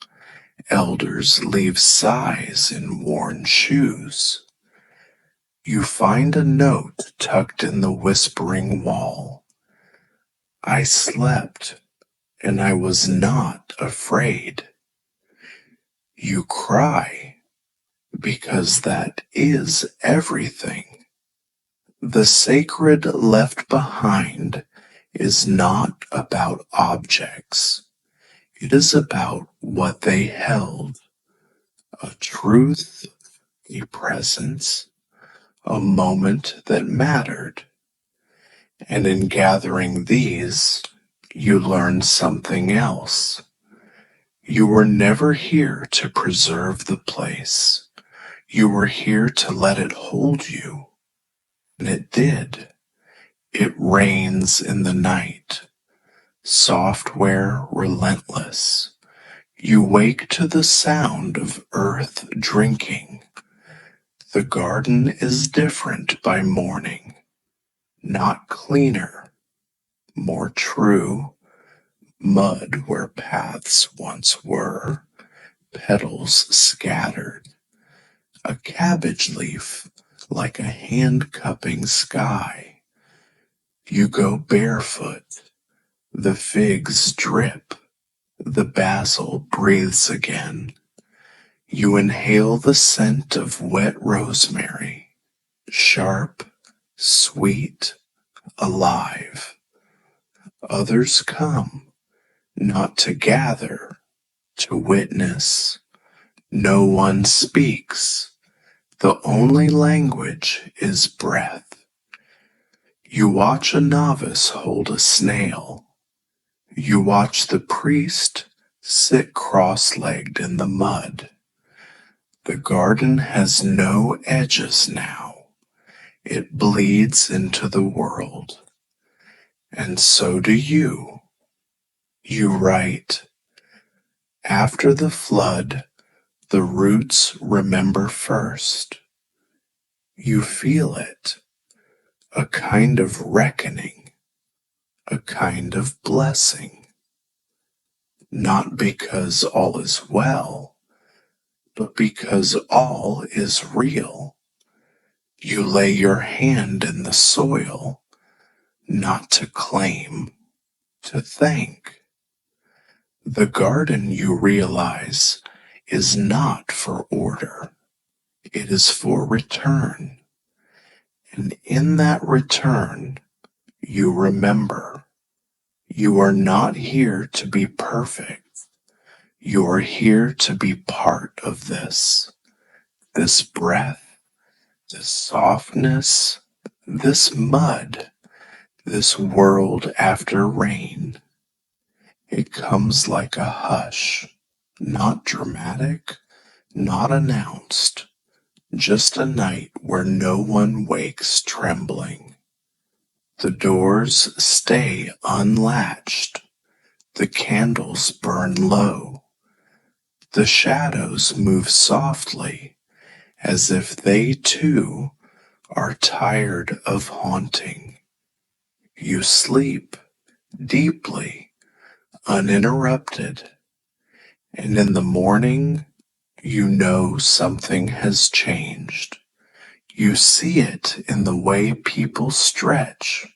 Elders leave sighs in worn shoes. You find a note tucked in the whispering wall. I slept, and I was not afraid. You cry, because that is everything. The sacred left behind is not about objects. It is about what they held. A truth, a presence, a moment that mattered. And in gathering these, you learn something else. You were never here to preserve the place. You were here to let it hold you. And it did. It reigns in the night. Software relentless. You wake to the sound of earth drinking. The garden is different by morning. Not cleaner, more true. Mud where paths once were. Petals scattered. A cabbage leaf like a hand cupping sky. You go barefoot. The figs drip. The basil breathes again. You inhale the scent of wet rosemary, sharp, sweet, alive. Others come, not to gather, to witness. No one speaks. The only language is breath. You watch a novice hold a snail. You watch the priest sit cross-legged in the mud. The garden has no edges now. It bleeds into the world. And so do you. You write, after the flood, the roots remember first. You feel it, a kind of reckoning, a kind of blessing. Not because all is well, but because all is real. You lay your hand in the soil, not to claim, to thank. The garden, you realize, is not for order. It is for return. And in that return, you remember, you are not here to be perfect. You are here to be part of this breath, this softness, this mud, this world after rain. It comes like a hush, not dramatic, not announced, just a night where no one wakes trembling. The doors stay unlatched, the candles burn low, the shadows move softly, as if they too are tired of haunting. You sleep deeply, uninterrupted, and in the morning you know something has changed. You see it in the way people stretch,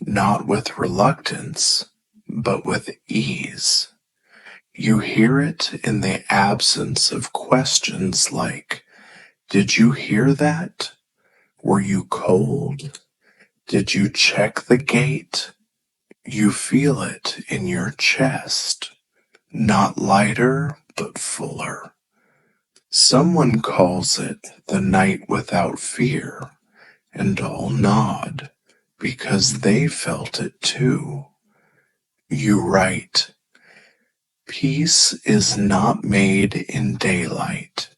not with reluctance, but with ease. You hear it in the absence of questions like, did you hear that? Were you cold? Did you check the gate? You feel it in your chest, not lighter, but fuller. Someone calls it the night without fear, and all nod, because they felt it too. You write, peace is not made in daylight.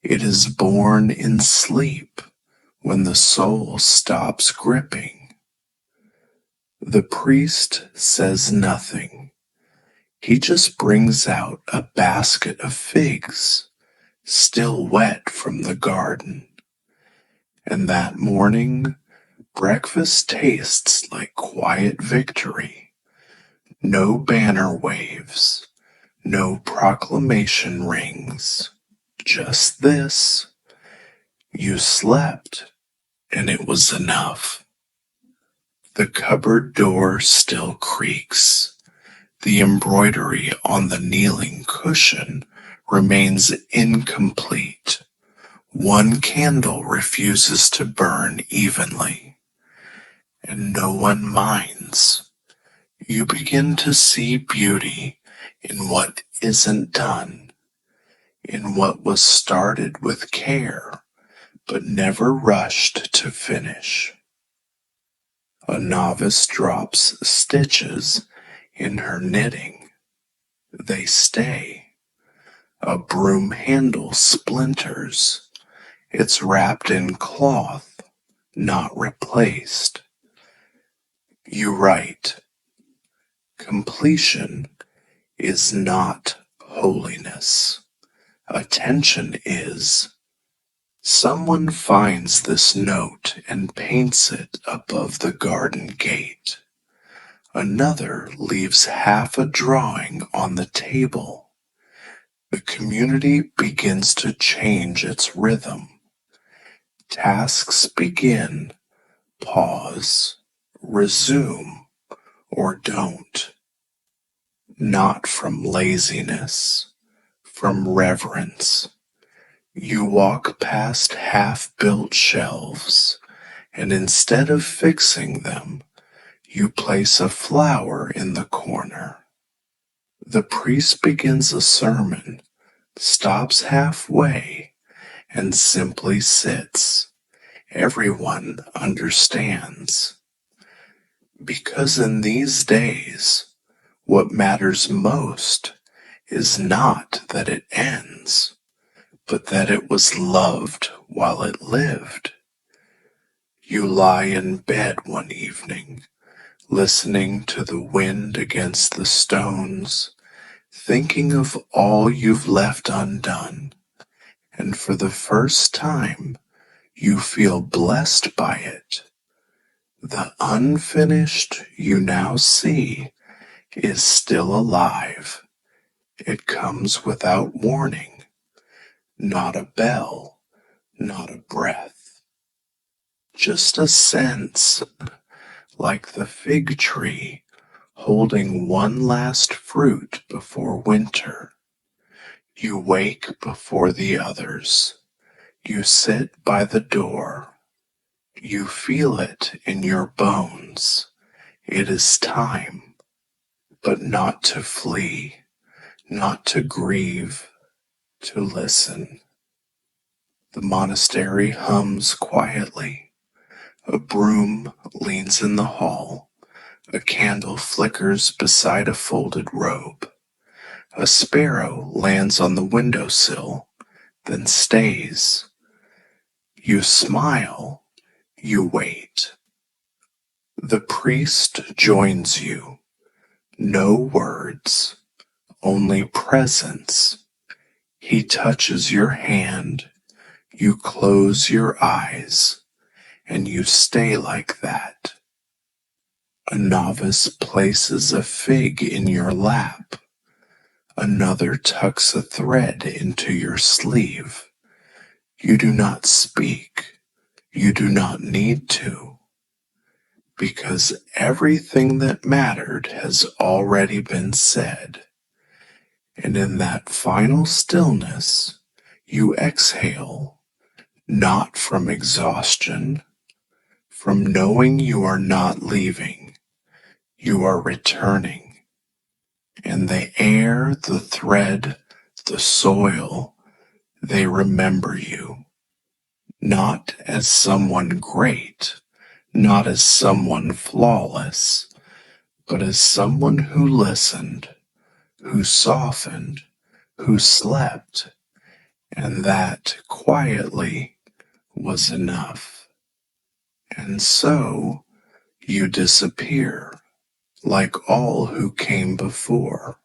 It is born in sleep, when the soul stops gripping. The priest says nothing. He just brings out a basket of figs, still wet from the garden. And that morning, breakfast tastes like quiet victory. No banner waves, no proclamation rings. Just this. You slept, and it was enough. The cupboard door still creaks. The embroidery on the kneeling cushion remains incomplete. One candle refuses to burn evenly, and no one minds. You begin to see beauty in what isn't done, in what was started with care, but never rushed to finish. A novice drops stitches in her knitting. They stay. A broom handle splinters. It's wrapped in cloth, not replaced. You write, completion is not holiness. Attention is. Someone finds this note and paints it above the garden gate. Another leaves half a drawing on the table. The community begins to change its rhythm. Tasks begin, pause, resume, or don't. not from laziness, from reverence. You walk past half-built shelves, and instead of fixing them, you place a flower in the corner. The priest begins a sermon, stops halfway, and simply sits. Everyone understands. Because in these days, what matters most is not that it ends, but that it was loved while it lived. You lie in bed one evening, listening to the wind against the stones, thinking of all you've left undone, and for the first time you feel blessed by it. The unfinished you now see is still alive. It comes without warning, not a bell, not a breath, just a sense, like the fig tree holding one last fruit before winter. You wake before the others. You sit by the door. You feel it in your bones. It is time, but not to flee, not to grieve, to listen. The monastery hums quietly. A broom leans in the hall. A candle flickers beside a folded robe. A sparrow lands on the windowsill, then stays. You smile. You wait. The priest joins you. No words, only presence. He touches your hand. You close your eyes, and you stay like that. A novice places a fig in your lap. Another tucks a thread into your sleeve. You do not speak. You do not need to, because everything that mattered has already been said. And in that final stillness, you exhale, not from exhaustion, from knowing you are not leaving, you are returning. And the air, the thread, the soil, they remember you, not as someone great, not as someone flawless, but as someone who listened, who softened, who slept, and that quietly was enough. And so you disappear, like all who came before.